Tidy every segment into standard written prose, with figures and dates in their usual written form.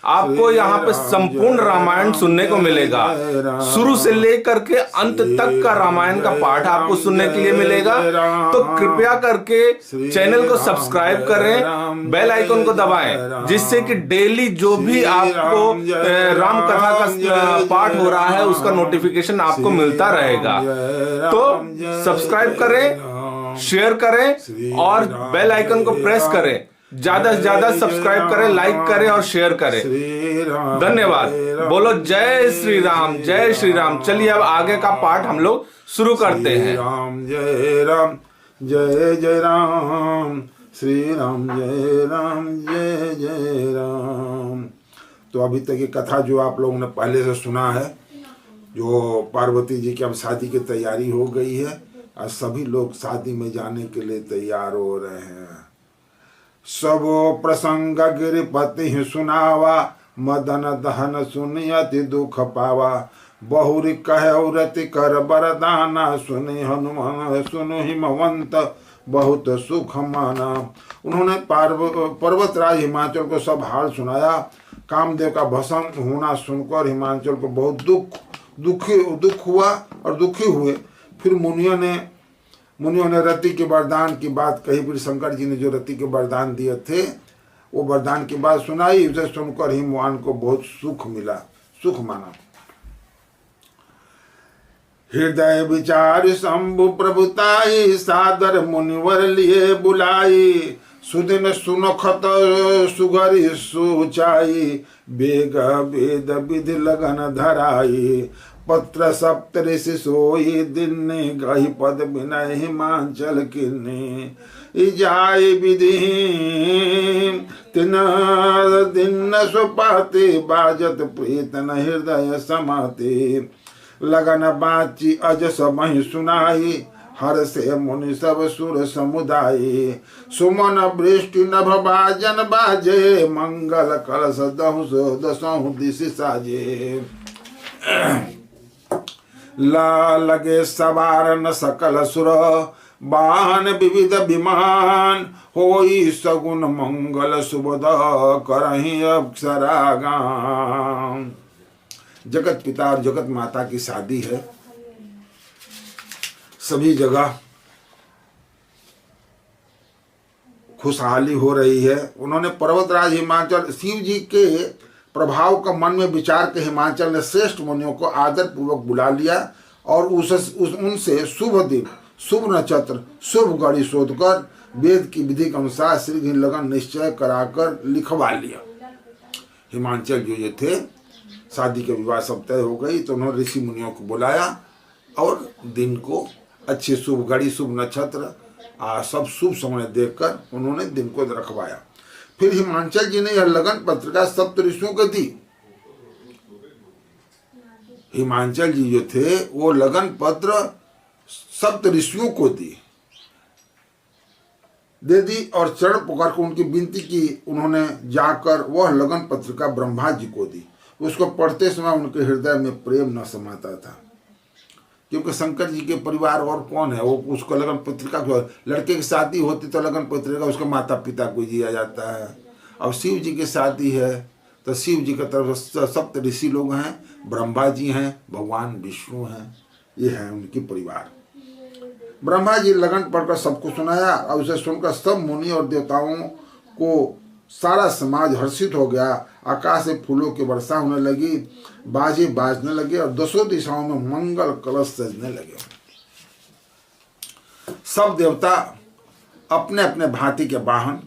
आपको यहाँ पे संपूर्ण रामायण सुनने को मिलेगा। शुरू से लेकर के अंत तक का रामायण का पाठ आपको सुनने के लिए मिलेगा। तो कृपया करके चैनल को सब्सक्राइब करें, बेल आइकन को दबाएं, जिससे कि डेली जो भी आपको राम कथा का पाठ हो रहा है उसका नोटिफिकेशन आपको मिलता रहेगा। तो सब्सक्राइब करें, शेयर करें और बेल आइकन को प्रेस करें। ज्यादा से ज्यादा सब्सक्राइब करें, लाइक करें और शेयर करें। धन्यवाद। बोलो जय श्री राम, जय श्री राम। चलिए अब आगे का पाठ हम लोग शुरू करते हैं। जय राम जय जय राम, श्री राम जय राम जय जय राम। तो अभी तक ये कथा जो आप लोगों ने पहले से सुना है, जो पार्वती जी की अब शादी की तैयारी हो गई है और सभी लोग शादी में जाने के लिए तैयार हो रहे हैं। सबो प्रसंग गिरिपति सुनावा, मदन दहन सुनियति दुख पावा। बहुरी कह रति कर बरदाना, सुनि हनुमान सुनु हिमवंत बहुत सुख माना। उन्होंने पर्वतराज हिमाचल को सब हाल सुनाया। कामदेव का भस्म होना सुनकर हिमाचल को बहुत दुख हुआ और दुखी हुए। फिर मुनियों ने रति के वरदान की बात कही। फिर शंकर जी ने जो रति के वरदान दिए थे वो वरदान की बात सुनाई। उसे सुनकर हिमवान को बहुत सुख मिला, सुख माना। हृदय विचार शंभु प्रभुताई, सादर मुनिवर लिए बुलाई। सुदिन सुनखत सुगरी सुचाई, बेग वेद विधि लगन धराई। पत्र सप्त ऋषि सोई, दिन गही पद विनय हिमाचल किन्नी। जाय विधि तिन दिन सुपाते, बाजत प्रीतन हृदय समाते। लगन बाची अज समहि सुनाई, हर से मुनि सब सुर समुदाय। सुमन वृष्टि नभ बाजन बाजे, मंगल कलश दसहु दिशि साजे। ला लगे सवार न सकल सुर, वाहन विविध विमान। होई सगुन मंगल सुबद, करहि अप्सरागान। जगत पिता और जगत माता की शादी है। सभी जगह खुशहाली हो रही है। उन्होंने पर्वतराज हिमाचल, शिव जी के प्रभाव का मन में विचार के हिमाचल ने श्रेष्ठ मुनियों को आदर पूर्वक बुला लिया और उनसे शुभ दिन, शुभ नक्षत्र, शुभ घड़ी शोधकर वेद की विधि के अनुसार श्री लगन निश्चय कराकर लिखवा लिया। हिमाचल जो थे, शादी के विवाह सब तय हो गई। तो उन्होंने ऋषि मुनियों को बुलाया और दिन को अच्छे शुभ घड़ी, शुभ नक्षत्र, सब शुभ समय देखकर उन्होंने दिन को रखवाया। फिर हिमाचल जी ने यह लगन पत्रिका सप्त ऋषियों को दी। हिमाचल जी जो थे वो लगन पत्र सप्त ऋषियों को दे दी और चरण पुकार कर उनकी विनती की। उन्होंने जाकर वह लगन पत्रिका ब्रह्मा जी को दी। उसको पढ़ते समय उनके हृदय में प्रेम न समाता था, क्योंकि शंकर जी के परिवार और कौन है। वो उसको लगन पत्रिका को, लड़के की शादी होती तो लगन पत्रिका उसके माता पिता को दिया जाता है। अब शिव जी की शादी है तो शिव जी की तरफ सप्त ऋषि लोग हैं, ब्रह्मा जी हैं, भगवान विष्णु हैं, ये है उनकी परिवार। ब्रह्मा जी लगन पढ़कर सबको सुनाया और उसे सुनकर सब मुनि और देवताओं को सारा समाज हर्षित हो गया। आकाश से फूलों की वर्षा होने लगी, बाजे बाजने लगे और दसों दिशाओं में मंगल कलश सजने लगे। सब देवता अपने अपने भांति के वाहन,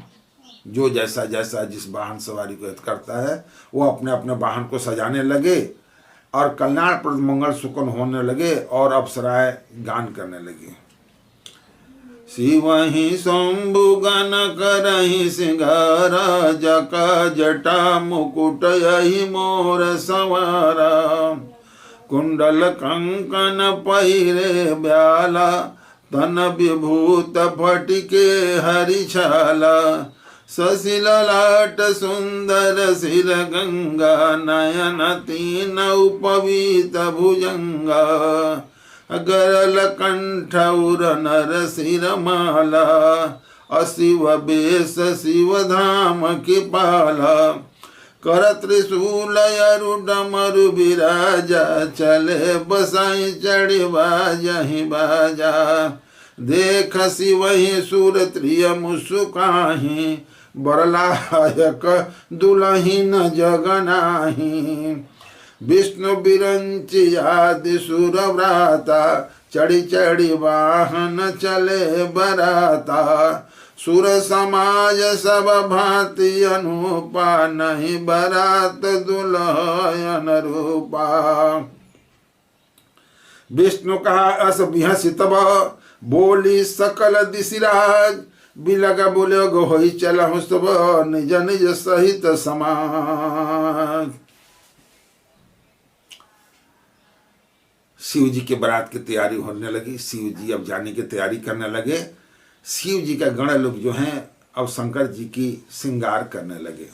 जो जैसा जैसा जिस वाहन सवारी को हित करता है, वो अपने अपने वाहन को सजाने लगे और कल्याणप्रद मंगल सुकन होने लगे और अप्सराएं गान करने लगी। शिवहि शंभु गण करहि सिंगार, जक जटा मुकुट यही मोर संवारा। कुंडल कंकन पहिरे ब्याला, तन विभूत फटिके हरिछाला। शशि ललाट सुंदर सिर गंगा, नयन तीन उपवीत भुजंगा। गरल कंठ उर नर सिर माला, अशिव बेस शिव धाम की पाला। कर त्रिशूल अरु डमरु बिराजा, चले बसाई चढ़ी बाजहि बाजा। देख शिवहि सुर त्रिय मुस्काहि, बरलायक दुलहिन जगनाहि। विष्णु बिरंचि आदि सुर व्राता, चढ़ी चढ़ी वाहन चले बराता। सुर समाज सब भांति अनुपा, नहीं बरात दुल्हन रूपा। विष्णु कहा अस बिहसि तब, बोली सकल दिशिराज। बिलग बुलग होई चलहु सब, निज निज सहित समाज। शिव जी के बारात की तैयारी होने लगी। शिव जी अब जाने की तैयारी करने लगे। शिव जी का गण लोग जो हैं अब शंकर जी की श्रृंगार करने लगे।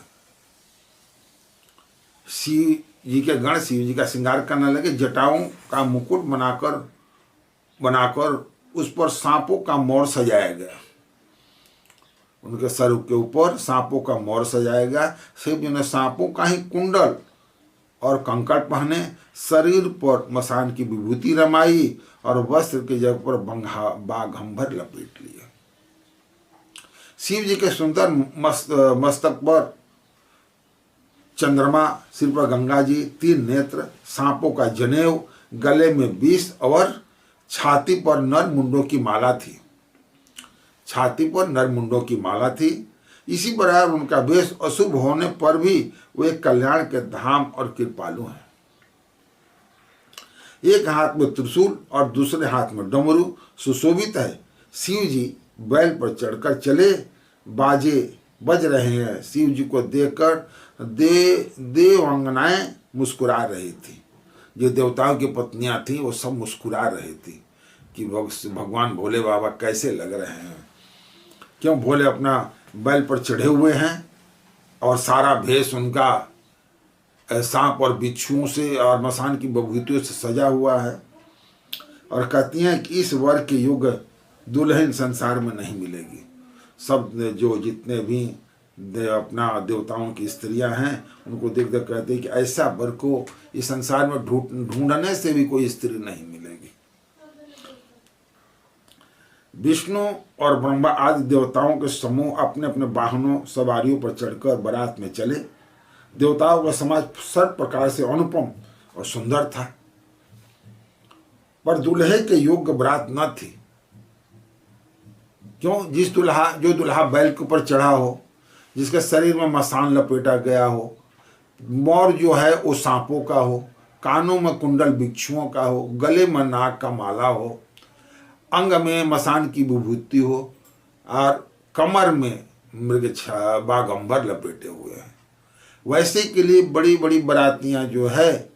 शिव जी के गण शिव जी का श्रृंगार करने लगे। जटाओं का मुकुट बनाकर उस पर सांपों का मोर सजाया गया। उनके सर के ऊपर सांपों का मोर सजाया गया। शिव जी ने सांपों का ही कुंडल और कंकड़ पहने, शरीर पर मसान की विभूति रमाई और वस्त्र की जगह पर बाघंबर लपेट लिए। शिव जी के सुंदर मस्तक पर चंद्रमा, सिर पर गंगा जी, 3 नेत्र, सांपों का जनेऊ, गले में विष और छाती पर नर मुंडों की माला थी। छाती पर नर मुंडों की माला थी। इसी प्रकार उनका वेश अशुभ होने पर भी वे कल्याण के धाम और कृपालु हैं। एक हाथ में त्रिशूल और दूसरे हाथ में डमरू सुशोभित है। शिव जी बैल पर चढ़कर चले, बाजे बज रहे हैं। शिव जी को देखकर देवांगनाएं मुस्कुरा रही थी। जो देवताओं की पत्नियां थीं वो सब मुस्कुरा रही थी कि भगवान भोले बाबा कैसे लग रहे हैं। क्यों भोले अपना बैल पर चढ़े हुए हैं और सारा भेष उनका सांप और बिच्छुओं से और मसान की विभूतियों से सजा हुआ है। और कहती हैं कि इस वर्ग के युग दुल्हन संसार में नहीं मिलेगी। सब जो जितने भी अपना देवताओं की स्त्रियां हैं उनको देख देख कहते हैं कि ऐसा वर को इस संसार में ढूंढने से भी कोई स्त्री नहीं मिलेगी। विष्णु और ब्रह्मा आदि देवताओं के समूह अपने अपने वाहनों सवारियों पर चढ़कर बारात में चले। देवताओं का समाज सब प्रकार से अनुपम और सुंदर था, पर दूल्हे के योग्य बारात न थी। क्यों? जो दूल्हा बैल के ऊपर चढ़ा हो, जिसके शरीर में मसान लपेटा गया हो, मोर जो है वो सांपों का हो, कानों में कुंडल बिच्छुओं का हो, गले में नाग का माला हो, अंग में मसान की विभूति हो और कमर में मृग बाघंबर लपेटे हुए हैं, वैसे के लिए बड़ी बड़ी बरातियां जो है,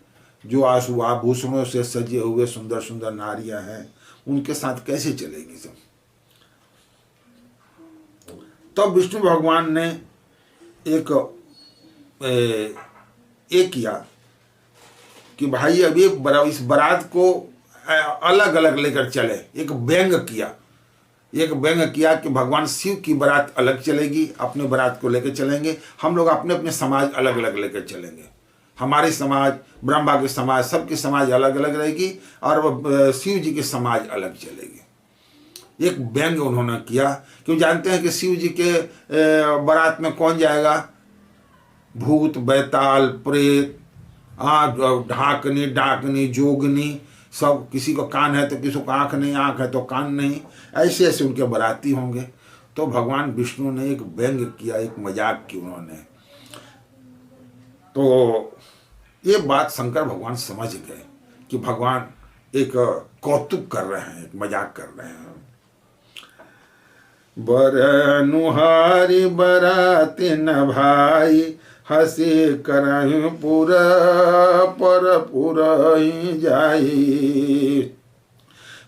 जो आभूषणों से सजे हुए सुंदर सुंदर नारियां हैं, उनके साथ कैसे चलेगी सब। तो विष्णु भगवान ने एक किया कि भाई अभी इस बारात को अलग अलग लेकर चले। एक व्यंग किया कि भगवान शिव की बारात अलग चलेगी, अपने बारात को लेकर चलेंगे, हम लोग अपने अपने समाज अलग अलग लेकर चलेंगे। हमारी समाज, ब्रह्मा की समाज, सबकी समाज अलग अलग रहेगी और शिव जी की समाज अलग चलेगी। एक व्यंग उन्होंने किया। क्यों? जानते हैं कि शिव जी के बारात में कौन जाएगा? भूत, बैताल, प्रेत, ढाकनी, डाकनी, जोगनी, सब। किसी को कान है तो किसी को आँख नहीं, आँख है तो कान नहीं, ऐसे ऐसे उनके बाराती होंगे। तो भगवान विष्णु ने एक व्यंग किया, एक मजाक की उन्होंने। तो ये बात शंकर भगवान समझ गए कि भगवान एक कौतुक कर रहे हैं, एक मजाक कर रहे हैं। बरनुहारी बराती न भाई, हसी करहि पुर पर पुरहि जाई।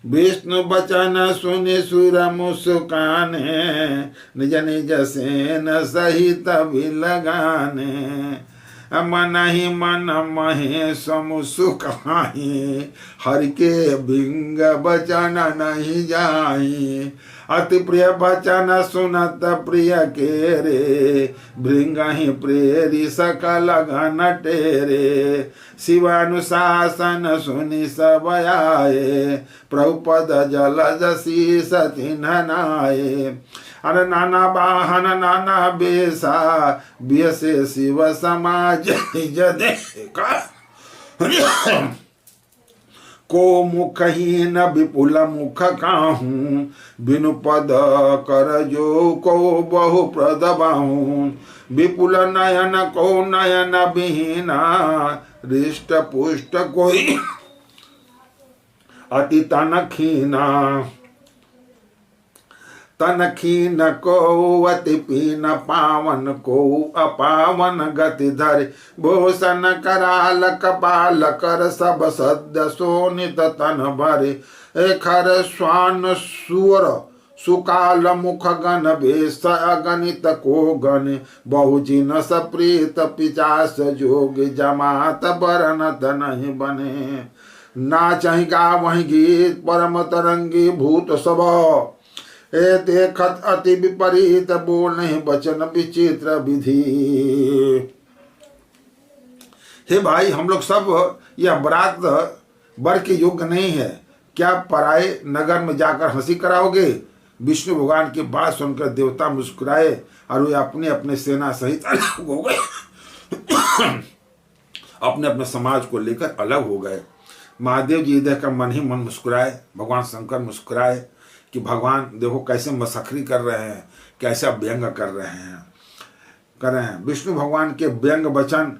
विष्णु बचन सुनि सुर मुस्काने, निज निज सेन सहित भी लगाने। मन ही मन महेश मुस्काहि, हरि के बिंग बचन नहीं जाई। अति प्रिय बचन सुनत प्रिय के रे, भृंगहि प्रेरी सकल घन टेरे। शिवानुशासन सुनि सब आए, प्रभुपद जलज शीस तिन्ह नाये। अरे नाना वाहन नाना बेसा, बियसे शिव समाज देखा। को मुखहीन विपुल मुख काहूँ, बिनु पद कर जो को बहु प्रद बाहूँ। विपुल नयन को नयन बिहीना, हृष्ट पुष्ट कोई अति तन खीना। तन खीन को अति पीन, पावन को अपावन गति धर। भूषण कराल कपाल कर, सब सद्य सोनित तन भरे। खर स्वान सुर सुकाल मुख गण बेस, अगणित को गण बहुजिन सप्रीत। पिचास जोग जमात बरनत नहीं बने। नाचहि गावहि गीत परम तरंगी भूत सब। ए देखत अति विपरीत, बोल नहीं वचन विचित्र विधि। हे भाई, हम लोग सब यह बरात बर के योग्य नहीं है। क्या पराए नगर में जाकर हंसी कराओगे? विष्णु भगवान की बात सुनकर देवता मुस्कुराए और वे अपने अपने सेना सहित अलग हो गए। अपने अपने समाज को लेकर अलग हो गए। महादेव जी देखकर मन ही मन मुस्कुराए। भगवान शंकर मुस्कुराए कि भगवान देखो कैसे मसखरी कर रहे हैं, कैसा व्यंग कर रहे हैं। विष्णु भगवान के व्यंग वचन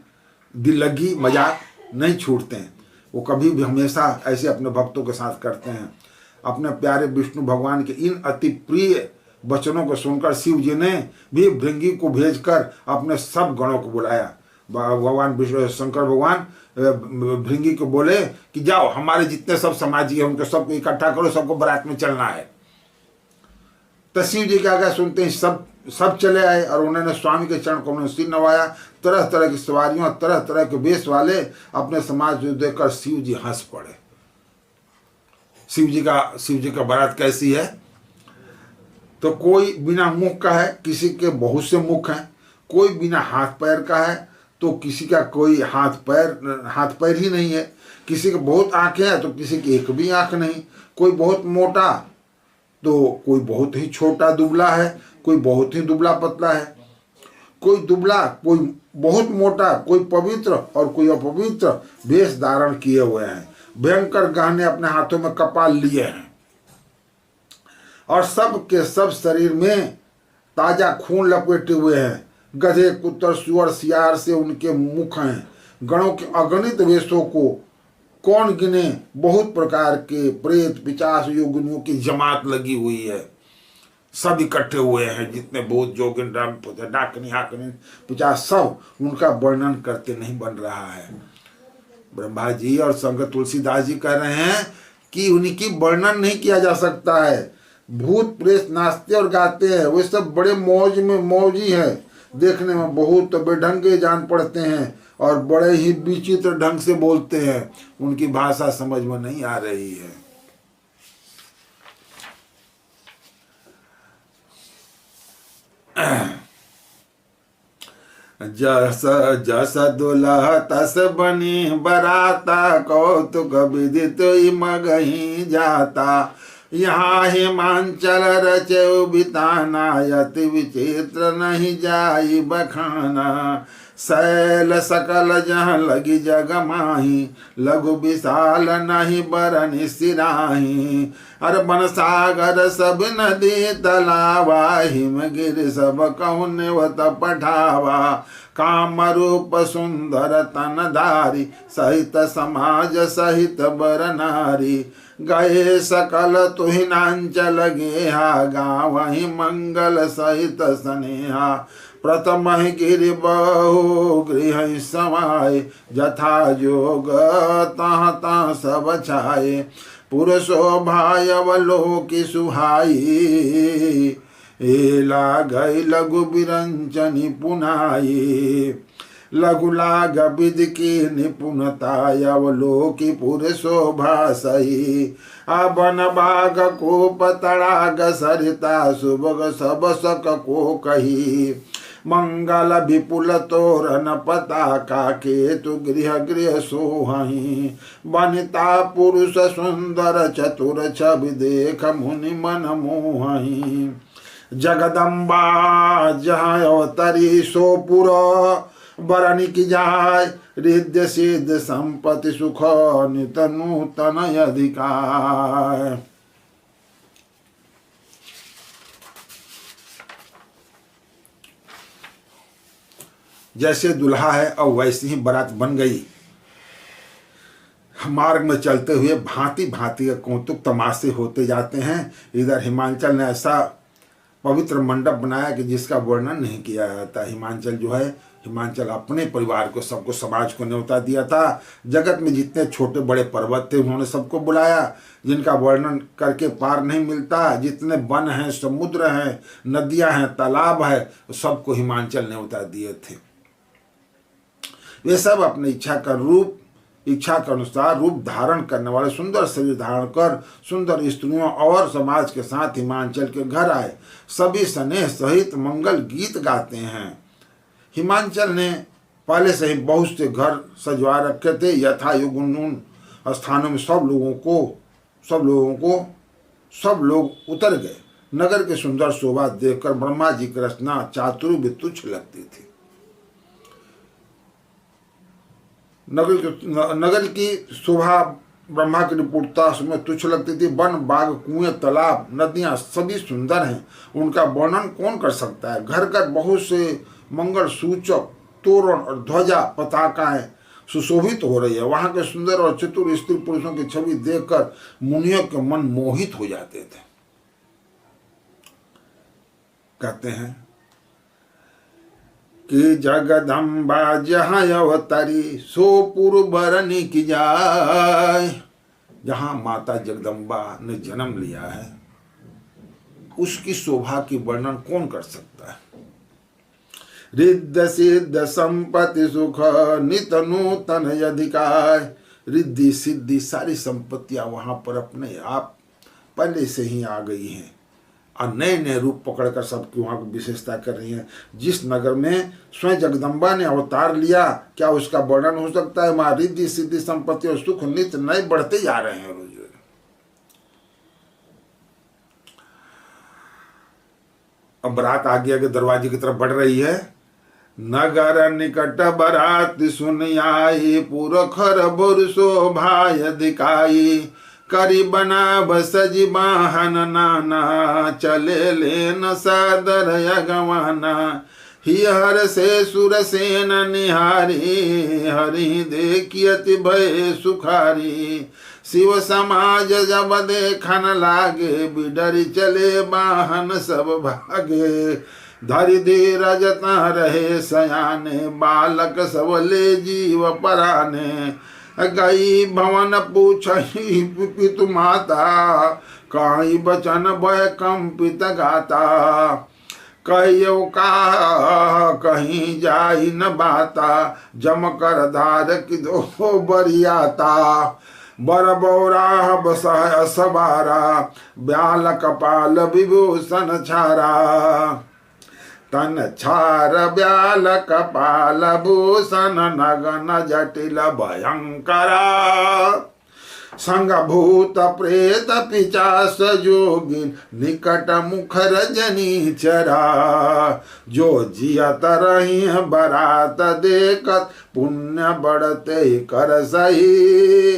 दिल लगी मजाक नहीं छूटते हैं। वो कभी भी हमेशा ऐसे अपने भक्तों के साथ करते हैं। अपने प्यारे विष्णु भगवान के इन अति प्रिय वचनों को सुनकर शिव जी ने भी भृंगी को भेजकर अपने सब गणों को बुलाया। भगवान विष्णु शंकर भगवान भृंगी को बोले कि जाओ, हमारे जितने सब समाजी हैं उनको सबको इकट्ठा करो, सबको बारात में चलना है। तो शिव जी क्या सुनते हैं, सब चले आए और उन्होंने स्वामी के चरण को उन्होंने सिर नवाया। तरह तरह की सवारियों, तरह तरह के वेश वाले अपने समाज को देखकर शिव जी हंस पड़े। शिव जी का बारात कैसी है? तो कोई बिना मुख का है, किसी के बहुत से मुख हैं। कोई बिना हाथ पैर का है, तो किसी का कोई हाथ पैर ही नहीं है। किसी के बहुत आंखें हैं, तो किसी की एक भी आंख नहीं। कोई बहुत मोटा, तो कोई बहुत ही छोटा दुबला है, कोई बहुत ही दुबला पतला है। कोई दुबला, कोई बहुत मोटा, कोई पवित्र और कोई अपवित्र वेश धारण किए हुए हैं। भयंकर गहने अपने हाथों में कपाल लिए हैं और सब के सब शरीर में ताजा खून लपेटे हुए हैं। गधे, कुत्तर, सुअर, सियार से उनके मुख हैं। गणों के अगणित वेशों को कौन गिने। बहुत प्रकार के प्रेत, पिशाच, योगिनियों की जमात लगी हुई है। सब इकट्ठे हुए हैं, जितने भूत, जोगिन, डाकनी, हाकनी, पिशाच, सब उनका वर्णन करते नहीं बन रहा है। ब्रह्मा जी और शंकर तुलसीदास जी कह रहे हैं कि उनकी वर्णन नहीं किया जा सकता है। भूत प्रेत नाचते और गाते हैं, वे सब बड़े मौज में मौजी हैं। देखने में बहुत बेढंगे जान पड़ते हैं और बड़े ही विचित्र ढंग से बोलते हैं। उनकी भाषा समझ में नहीं आ रही है। जस दुल्हा तस बनी बराता, कौतुक विदित मगही जाता। यहाँ हिमांचल रचो बिताना, यति विचित्र नहीं जाई बखाना। शैल सकल जहाँ लगी जग माही, लघु विशाल नहीं बरन सिराही। अर बन सागर सब नदी तलावा, हिमगिर सब कौन्वत पठावा। काम रूप सुंदर तनधारी, सहित समाज सहित बर नारी। गए सकल तुहिनांचल गेहा, गावहि मंगल सहित स्नेहा। प्रथम गिरि बहु गृह समाये, जथा जोग तहाँ तहाँ सब छाये। पुरुषो भाई अवलोकि सुहाई, एला गई लघु बिरंचनी पुनाई। लघु लाग विधि की निपुणता अवलोकी पूरे शोभा सही। अबन बाग को पतड़ाग सरिता सुबग सब सक को कही। मंगल विपुल तोरण पताका केतु गृह गृह सोहई। वनिता पुरुष सुंदर चतुर छवि देख मुनि मन मोहई। जगदम्बा जहाँ अवतरी सोपुर बरनी की जाय। रिद्ध सिद्ध संपत्ति सुख नित नूतन अधिकार। जैसे दुल्हा है अब वैसी ही बारात बन गई। मार्ग में चलते हुए भांति भांति के कौतुक तमाशे होते जाते हैं। इधर हिमाचल ने ऐसा पवित्र मंडप बनाया कि जिसका वर्णन नहीं किया जाता। हिमाचल जो है, हिमाचल अपने परिवार को, सबको, समाज को न्योता दिया था। जगत में जितने छोटे बड़े पर्वत थे उन्होंने सबको बुलाया, जिनका वर्णन करके पार नहीं मिलता। जितने वन हैं, समुद्र हैं, नदियां हैं, तालाब है, सबको हिमाचल न्योता दिए थे। वे सब अपनी इच्छा के अनुसार रूप धारण करने वाले सुंदर शरीर धारण कर सुंदर स्त्रियों और समाज के साथ हिमाचल के घर आए। सभी स्नेह सहित मंगल गीत गाते हैं। हिमाचल ने पहले से ही बहुत से घर सजवा रखे थे। यथा युग उन स्थानों में सब लोग उतर गए। नगर की सुंदर शोभा देखकर ब्रह्मा जी की रचना चातुर्य भी तुच्छ लगती थी। नगर की शोभा ब्रह्मा की निपुणता में तुच्छ लगती थी। वन बाग कुएं तालाब नदियां सभी सुंदर हैं, उनका वर्णन कौन कर सकता है। घर घर बहुत से मंगल सूचक तोरण और ध्वजा पताकाएं सुशोभित हो रही है। वहां के सुंदर और चतुर स्त्री पुरुषों की छवि देखकर मुनियों के मन मोहित हो जाते थे। कहते हैं कि जगदम्बा जहाँ अवतरी सोपुर बरनी की जाय। जहाँ माता जगदम्बा ने जन्म लिया है उसकी शोभा की वर्णन कौन कर सकता है। रिद्ध सिद्ध संपत्ति सुख नित नूतन अधिकार। रिद्धि सिद्धि सारी संपत्तियां वहां पर अपने आप पहले से ही आ गई हैं और नए नए रूप पकड़कर सबकी वहां की विशेषता कर रही हैं। जिस नगर में स्वयं जगदम्बा ने अवतार लिया, क्या उसका वर्णन हो सकता है। वहां रिद्धि सिद्धि संपत्ति और सुख नित्य नए बढ़ते जा रहे हैं। रोज अब बारात आगे आगे दरवाजे की तरफ बढ़ रही है। नगर निकट बरात सुन आई पुरखर बुर शोभाय दिखाई। करी बनाब सजी बाहन नाना चले लेन सादर यगवाना। हिहर से सुरसेन निहारी हरि देखियति भय सुखारी। शिव समाज जब देखन लागे बिडरी चले बाहन सब भागे। धरि धीरज रहे सयाने बालक सब ले जीव पराने। गई भवन पूछही पितु माता काई बचन भय कंपित गाता। कहियो का कहीं जाई न बाता जम कर धार की दो बरियाता। बर बौरा बसह सवारा ब्याल कपाल विभूषण छारा। तन छार ब्याल कपाल भूषण नगन जटिल भयंकरा। संग भूत प्रेत पिचास जोगिन निकट मुख रजनी चरा। जो जियत रही बरात देखत पुण्य बढ़ते कर सही।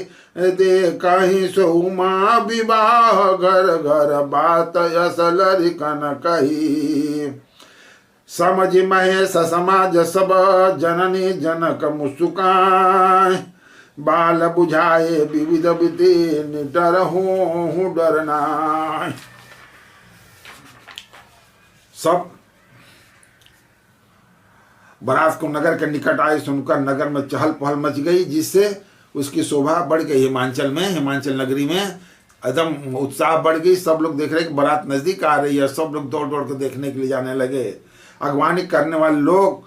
देखहि सोमा विवाह घर घर बात असल रिकन कही। समझ महेश समाज सब जननी जनक मुस्कान। बाल बुझाए विविध विधि निडर हूँ डरना। सब बारात को नगर के निकट आए सुनकर नगर में चहल पहल मच गई, जिससे उसकी शोभा बढ़ गई। हिमाचल नगरी में एकदम उत्साह बढ़ गई। सब लोग देख रहे हैं कि बारात नजदीक आ रही है। सब लोग दौड़ दौड़ कर देखने के लिए जाने लगे। अगवानी करने वाले लोग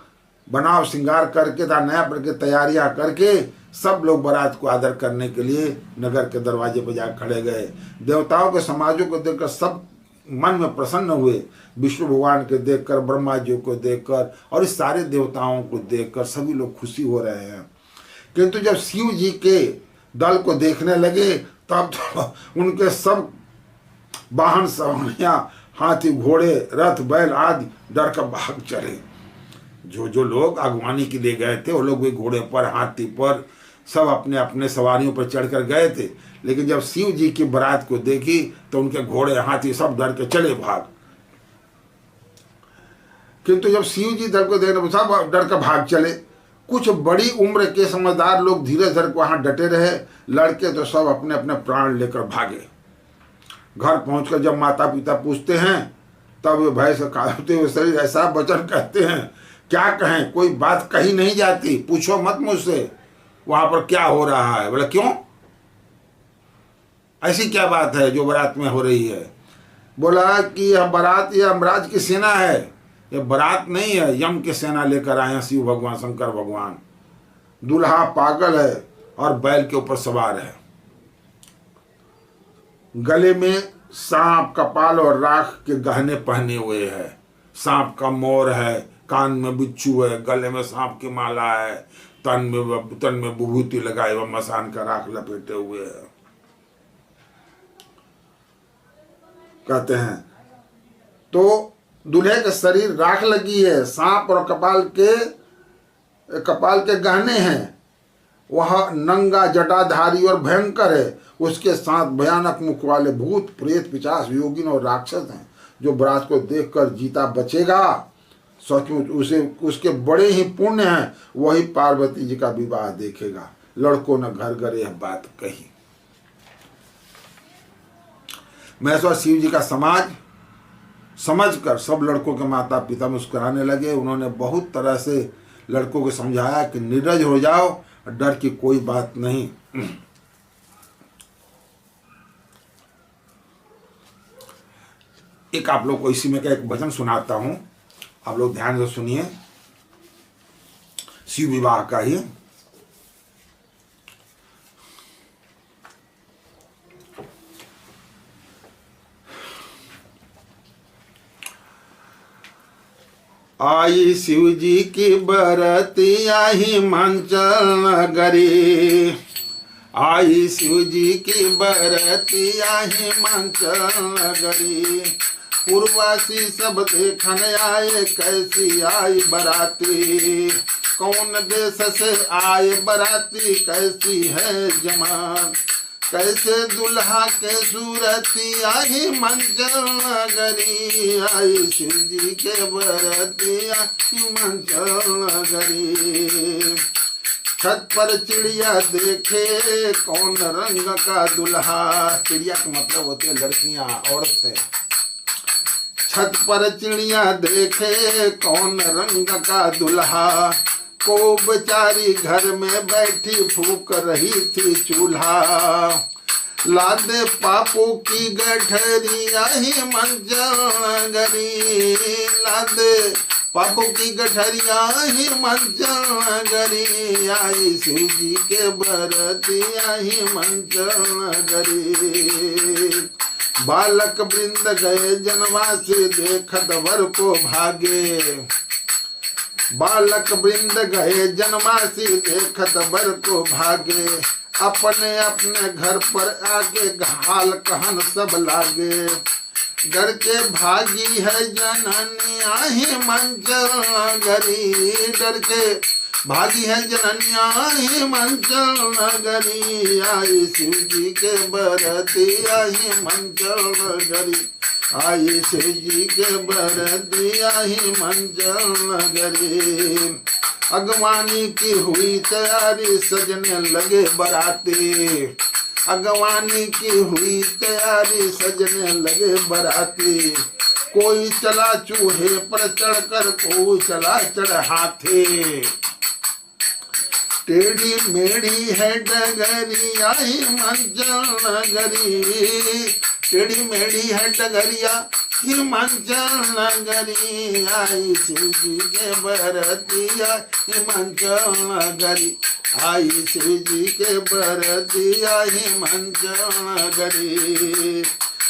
बनाव श्रृंगार करके था, नया प्रकार की तैयारियां करके सब लोग बारात को आदर करने के लिए नगर के दरवाजे पर जा खड़े गए। देवताओं के समाजों को देखकर सब मन में प्रसन्न हुए। विष्णु भगवान के देखकर, ब्रह्मा जी को देखकर और इस सारे देवताओं को देखकर सभी लोग खुशी हो रहे हैं। किंतु जब शिव जी के दल को देखने लगे तब तो उनके सब वाहन सवारियां, हाथी, घोड़े, रथ, बैल आदि डर कर भाग चले। जो लोग अगवानी के लिए गए थे वो लोग भी घोड़े पर, हाथी पर, सब अपने अपने सवारियों पर चढ़कर गए थे। लेकिन जब शिव जी की बारात को देखी तो उनके घोड़े, हाथी सब डर के चले भाग। किंतु जब शिव जी दल को देखने सब डर कर भाग चले। कुछ बड़ी उम्र के समझदार लोग धीरे धीरे वहां डटे रहे। लड़के तो सब अपने अपने प्राण लेकर भागे। घर पहुंचकर जब माता पिता पूछते हैं तब वे भय से कांपते हुए शरीर ऐसा वचन कहते हैं, क्या कहें, कोई बात कही नहीं जाती, पूछो मत मुझसे वहां पर क्या हो रहा है। बोला क्यों, ऐसी क्या बात है जो बारात में हो रही है। बोला कि यह बारात यह यमराज की सेना है, यह बारात नहीं है, यम की सेना लेकर आए हैं शिव भगवान, शंकर भगवान। दूल्हा पागल है और बैल के ऊपर सवार है। गले में सांप, कपाल और राख के गहने पहने हुए है। सांप का मोर है, कान में बिच्छू है, गले में सांप की माला है, तन में विभूति लगाए हुए, मसान का राख लपेटे हुए है। कहते हैं तो दूल्हे का शरीर राख लगी है, सांप और कपाल के गहने हैं। वह नंगा, जटाधारी और भयंकर है। उसके साथ भयानक मुख वाले भूत, प्रेत, पिशाच, योगिन और राक्षस हैं। जो बारात को देखकर जीता बचेगा सचमुच उसके बड़े ही पुण्य हैं, वही पार्वती जी का विवाह देखेगा। लड़कों ने घर घर यह बात कही। महेश्वर शिव जी का समाज समझकर सब लड़कों के माता पिता मुस्कुराने लगे। उन्होंने बहुत तरह से लड़कों को समझाया कि निर्लज हो जाओ, डर की कोई बात नहीं। एक आप लोग को इसी में का एक भजन सुनाता हूं, आप लोग ध्यान से सुनिए, शिव विवाह का ही। आई शिव जी की बरती आई हिमाचल नगरी, आई शिव जी की बरती आई हिमाचल नगरी। पूर्वासी सब देखन आए कैसी आई बराती, कौन देश से आए बराती कैसी है जमात, कैसे दुल्हा के सूरती आई मंचल नगरी, आई शिव जी के बरती आई मंचल नगरी। छत पर चिड़िया देखे कौन रंग का दुल्हा, चिड़िया का मतलब होते लड़कियां, औरतें। छत पर चिड़िया देखे कौन रंग का दुल्हा, को बेचारी घर में बैठी फूक रही थी चूल्हा। लादे पापू की गठरिया ही मंचल नगरी, लादे पापू की गठरिया ही मंचल नगरी, आई शिव जी के बरतिया ही मंचल नगरी। बालक वृंद गए जनवासी देखत वर को भागे, बालक वृंद गए जनवासी देखत वर को भागे। अपने अपने घर पर आके हाल कहन सब लागे, डर के भागी है जननिया ही मंचल नगरी, डर के भागी है जननिया ही मंचल नगरी, आई शिव जी के बरतिया ही मंचल नगरी, आई शिव जी के बरतिया ही मंचल नगरी। अगवानी की हुई तैयारी सजने लगे बराती, अगवानी की हुई तैयारी सजने लगे बराती। कोई चला चूहे पर चढ़कर, कोई चला चढ़ हाथी। टेढ़ी मेढ़ी है डगरिया ही मंचल नगरी, टेढ़ी मेढ़ी है डगरिया हिमाचल नगरी आई शिव जी के बरतिया हिमाचल नगरी आई शिव जी के बरतिया हिमाचल नगरी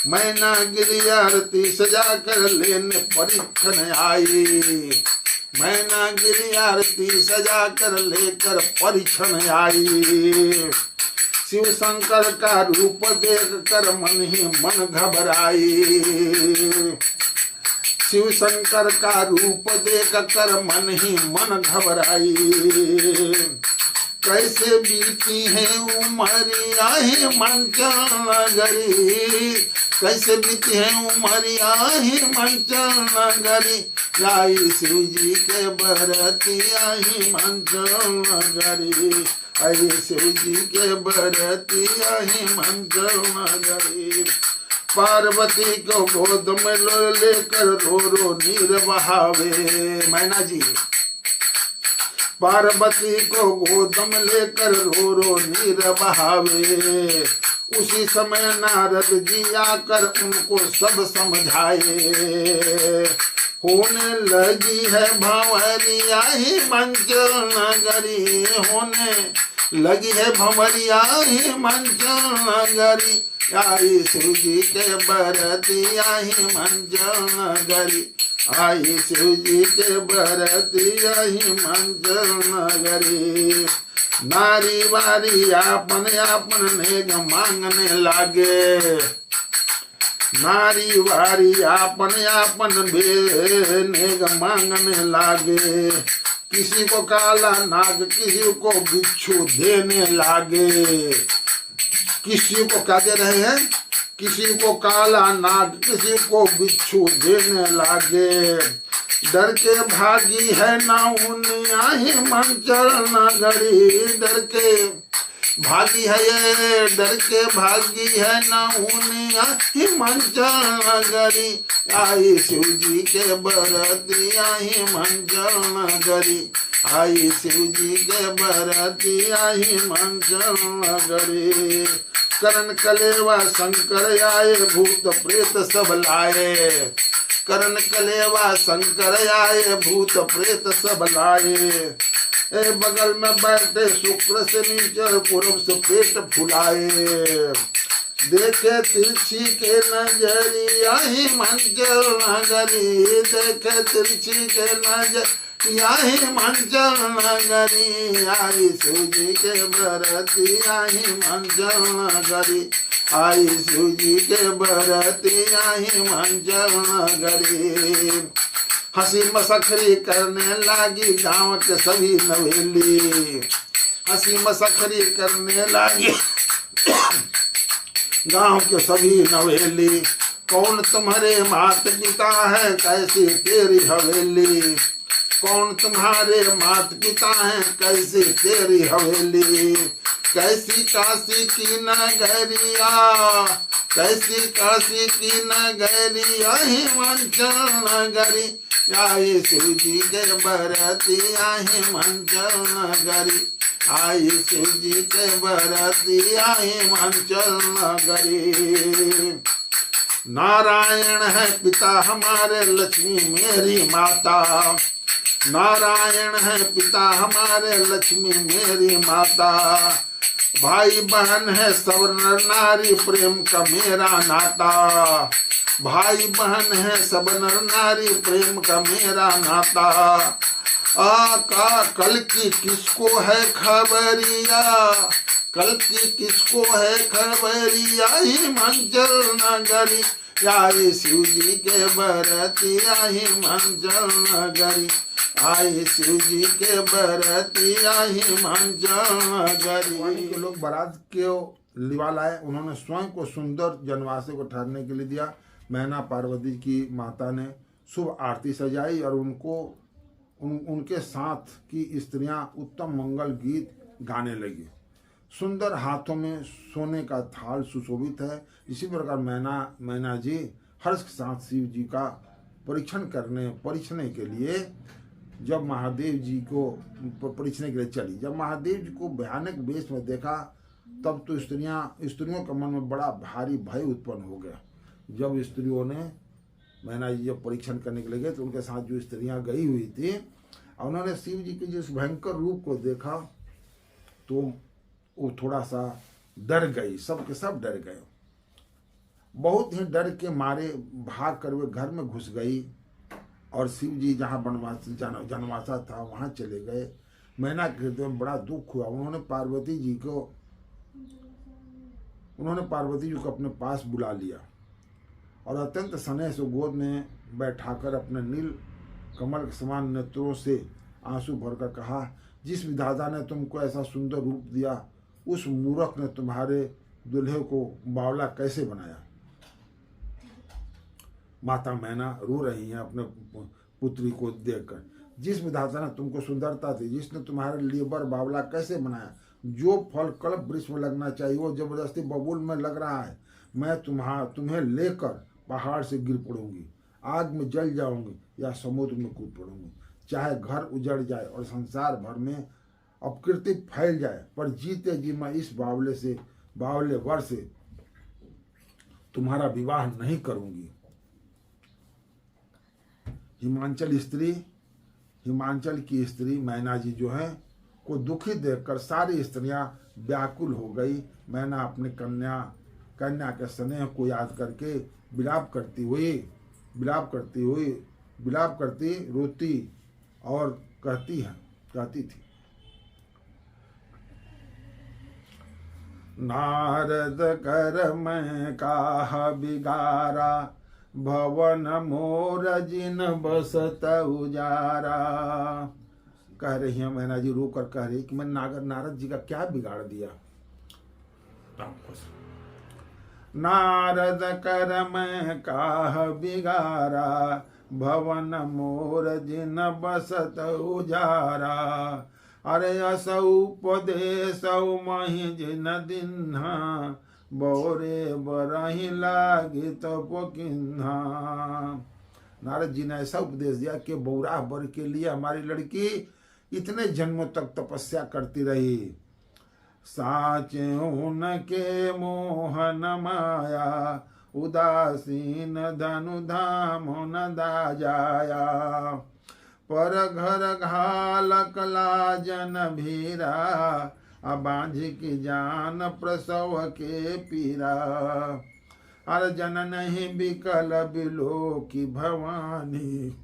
मैना गिरी आरती सजा कर लेने परीक्षण आई मैना गिरी आरती सजा कर लेकर परीक्षण आई शिव शंकर का रूप देख कर मन ही मन घबराई शिव शंकर का रूप देख कर मन ही मन घबराई कैसे बीती है उमरिया हिमाचल नगरी कैसे बीती है उमरिया हिमाचल नगरी आई शिव जी के बरतिया हिमाचल नगरी आई शिव जी के बरतिया हिमाचल नगरी पार्वती को गोद में लेकर रो रो नीर बहावे मैना जी पार्वती को गोद में लेकर रो रो नीर बहावे उसी समय नारद जी आकर उनको सब समझाए होने लगी है भंवरिया हिमाचल नगरी होने लगी है भंवरिया हिमाचल नगरी आई शिव जी के बरतिया हिमाचल नगरी आई शिव जी के बरतिया हिमाचल नगरी नारी वारी आपन आपन नेग मांगने लागे नारी वारी आपन आपन नेग मांगने लागे किसी को काला नाग किसी को बिच्छू देने लागे किसी को क्या दे रहे हैं किसी को काला नाग किसी को बिच्छू देने लागे डर के भागी है नाउनिया हिमाचल नगरी डर के भागी है ये डर के भागी है नाउनिया हिमाचल नगरी आई शिव जी के बरतिया हिमाचल नगरी आई शिव जी के बरतिया हिमाचल नगरी करण कलेवा शंकर आए भूत प्रेत सब लाए करण कलेवा शंकर आए भूत प्रेत सब लाए ए बगल में बैठे शुक्र से नीचे पूर्व से पेट फुलाए देखे तिरछी के नजरिया हिमाचल नगरी देखे तिरछी के नजरिया हिमाचल नगरी आई शिव जी के बरतिया हिमाचल नगरी आई शिव जी के बरतिया हिमाचल नगरी हंसी मसखरी करने लगी गांव के सभी नवेली हंसी मसखरी करने लगी गांव के सभी नवेली कौन तुम्हारे मात पिता है कैसी तेरी हवेली कौन तुम्हारे मात पिता है कैसी तेरी हवेली कैसी काशी की नगरिया कैसी काशी की नगरिया हिमाचल नगरी आई शिव जी के बरतिया हिमाचल नगरी आई शिव जी के बरतिया हिमाचल नगरी नारायण है पिता हमारे लक्ष्मी मेरी माता नारायण है पिता हमारे लक्ष्मी मेरी माता भाई बहन है सब नर नारी प्रेम का मेरा नाता भाई बहन है सब नर नारी प्रेम का मेरा नाता का कल की किसको है खबरिया कल की किसको है खबरिया हिमाचल नगरी आई शिव जी के बरतिया हिमाचल नगरी आई शिव जी के बरतिया हिमाचल नगरी के लोग बारात के लिवा लाए उन्होंने स्वयं को सुंदर जनवासे को ठहरने के लिए दिया मैना पार्वती की माता ने शुभ आरती सजाई और उनको उनके साथ की स्त्रियां उत्तम मंगल गीत गाने लगी सुंदर हाथों में सोने का थाल सुशोभित है इसी प्रकार मैना जी हर्ष के साथ शिव जी का परीक्षने के लिए जब महादेव जी को परीक्षने के लिए चली जब महादेव जी को भयानक वेश में देखा तब तो स्त्रियों के मन में बड़ा भारी भय उत्पन्न हो गया जब स्त्रियों ने मैना जी जब परीक्षण करने के लिए गए तो उनके साथ जो स्त्रियां गई हुई थी, उन्होंने शिव जी के जिस भयंकर रूप को देखा तो वो थोड़ा सा डर गई, सब के सब डर गए। बहुत ही डर के मारे भाग कर वे घर में घुस गई और शिव जी जहाँ जनवासा था वहाँ चले गए। मैना के हृदय में बड़ा दुख हुआ। उन्होंने पार्वती जी को अपने पास बुला लिया और अत्यंत स्नेह से गोद में बैठाकर अपने नील कमल के समान नेत्रों से आंसू भरकर कहा, जिस विधाता ने तुमको ऐसा सुंदर रूप दिया उस मूर्ख ने तुम्हारे दुल्हे को बावला कैसे बनाया। माता मैना रो रही हैं अपने पुत्री को देखकर। जिस विधाता ने तुमको सुंदरता दी, जिसने तुम्हारे लिए बर बावला कैसे बनाया। जो फल कल्प वृक्ष में लगना चाहिए वो जबरदस्ती बबूल में लग रहा है। मैं तुम्हें लेकर पहाड़ से गिर पड़ूंगी, आग में जल जाऊंगी या समुद्र में कूद पड़ूंगी। चाहे घर उजड़ जाए और संसार भर में अपकीर्ति फैल जाए, पर जीते जी मैं इस बावले वर से तुम्हारा विवाह नहीं करूंगी। हिमांचल की स्त्री मैना जी जो है को दुखी देखकर सारी स्त्रियां व्याकुल हो गई। मैना अपने कन्या के स्नेह को याद करके विलाप करती रोती और कहती थी, नारद कर मैं काह बिगारा, भवन मोर जिन बसत उजारा। कह रही है मैना जी रो कर कह रही कि मैं नारद जी का क्या बिगाड़ दिया। नारद कर मैं काह बिगारा, भवन मोर जिन बसत उजारा। अरे असौ उपदेशौ महि जिन दिन्हा, बोरे बरही लागी तपोकिन्हा। नारद जी ने ऐसा उपदेश दिया कि बौराह बर के लिए हमारी लड़की इतने जन्मों तक तपस्या करती रही। साचे उनके मोहन माया, उदासीन धनु धाम न दा जाया। पर घर घालक लाजन भीरा, अबांझ की जान प्रसव के पीरा। अर जन नहीं बिकल बिलो की भवानी,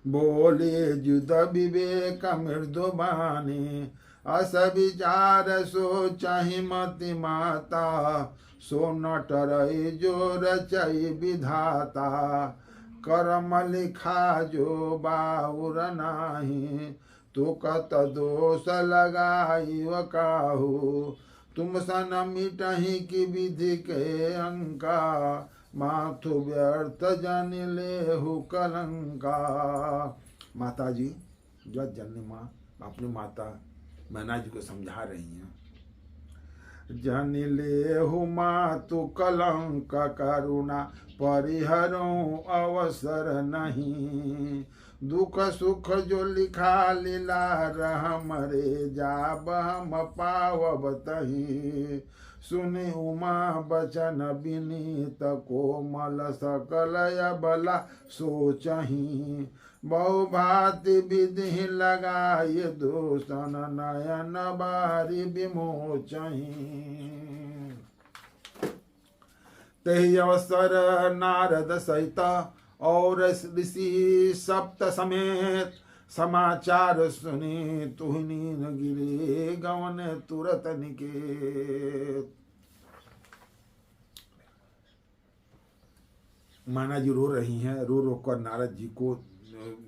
बोले जुद विवेक मृदुबानी। अस विचार सो चाहि मति माता, सो नटरई जो रचई विधाता। कर्म लिखा जो बाउर नाही, तो कत दोष लगाई व काहू। तुम सन मिटही की विधि के अंका, माथु व्यर्थ जन लेहु कलंका। माता जी जगत जननी माँ अपनी माता मैना जी को समझा रही हैं, जन लेहु मातु कलंक करुणा, परिहरो अवसर नहीं। दुख सुख जो लिखा लीला रहम रे, जाब हम पावब तही। सुनि उमा बचन विनीत, कोमल सकल बला सोचही। बहु भांति विधि लगाय दूषण, नयन बारी विमोचही। तहि अवसर नारद सहित और ऋषि सप्त समेत, समाचार सुनी तुहिनीन गिरे गवन तुरत निकेत। माना जी रो रही हैं, रो कर नारद जी को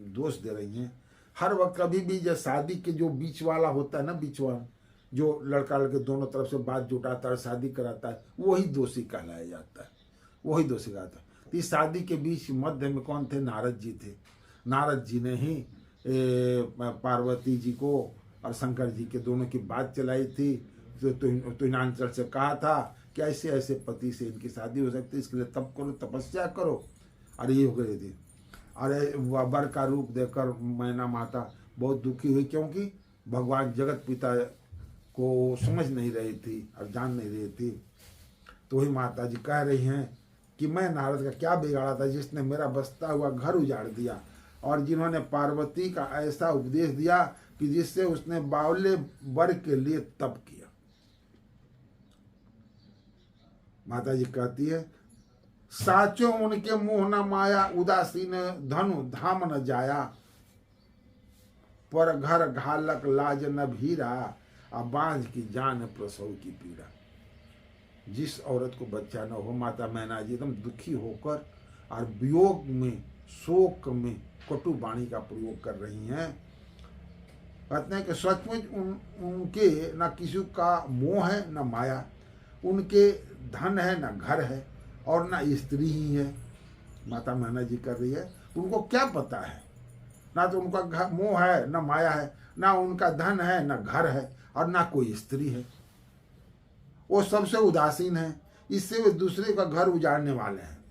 दोष दे रही हैं। हर वक्त कभी भी जब शादी के जो बीच वाला होता है ना, बीच वाला जो लड़का लड़के दोनों तरफ से बात जुटाता है, शादी कराता है, वही दोषी कहलाया जाता है, वही दोषी कहलाता है। तो इस शादी के बीच मध्य में कौन थे? नारद जी थे। नारद जी ने ही पार्वती जी को और शंकर जी के दोनों की बात चलाई थी। तो हिमांचल से कहा था कि ऐसे ऐसे पति से इनकी शादी हो सकती है, इसके लिए तप करो, तपस्या करो। अरे ये हो गई थी। अरे वर का रूप देखकर मैना माता बहुत दुखी हुई, क्योंकि भगवान जगत पिता को समझ नहीं रही थी और जान नहीं रही थी। तो ही माता जी कह रही हैं कि मैं नारद का क्या बिगाड़ा था जिसने मेरा बसता हुआ घर उजाड़ दिया, और जिन्होंने पार्वती का ऐसा उपदेश दिया कि जिससे उसने बावले वर के लिए तप किया। माता जी कहती है, साचो उनके मुंह न माया, उदासीन धनु धाम न जाया, पर घर घालक लाज न भीरा, अब बांझ की जान प्रसव की पीड़ा। जिस औरत को बच्चा न हो, माता मैना जी एकदम दुखी होकर और वियोग में, शोक में कटु वाणी का प्रयोग कर रही हैं। कहते हैं कि सचमुच उनके न किसी का मोह है न माया, उनके धन है न घर है और न स्त्री ही है। माता मैना जी कर रही है, उनको क्या पता है, ना तो उनका मोह है न माया है, ना उनका धन है न घर है और ना कोई स्त्री है। वो सबसे उदासीन है, इससे वे दूसरे का घर उजाड़ने वाले हैं।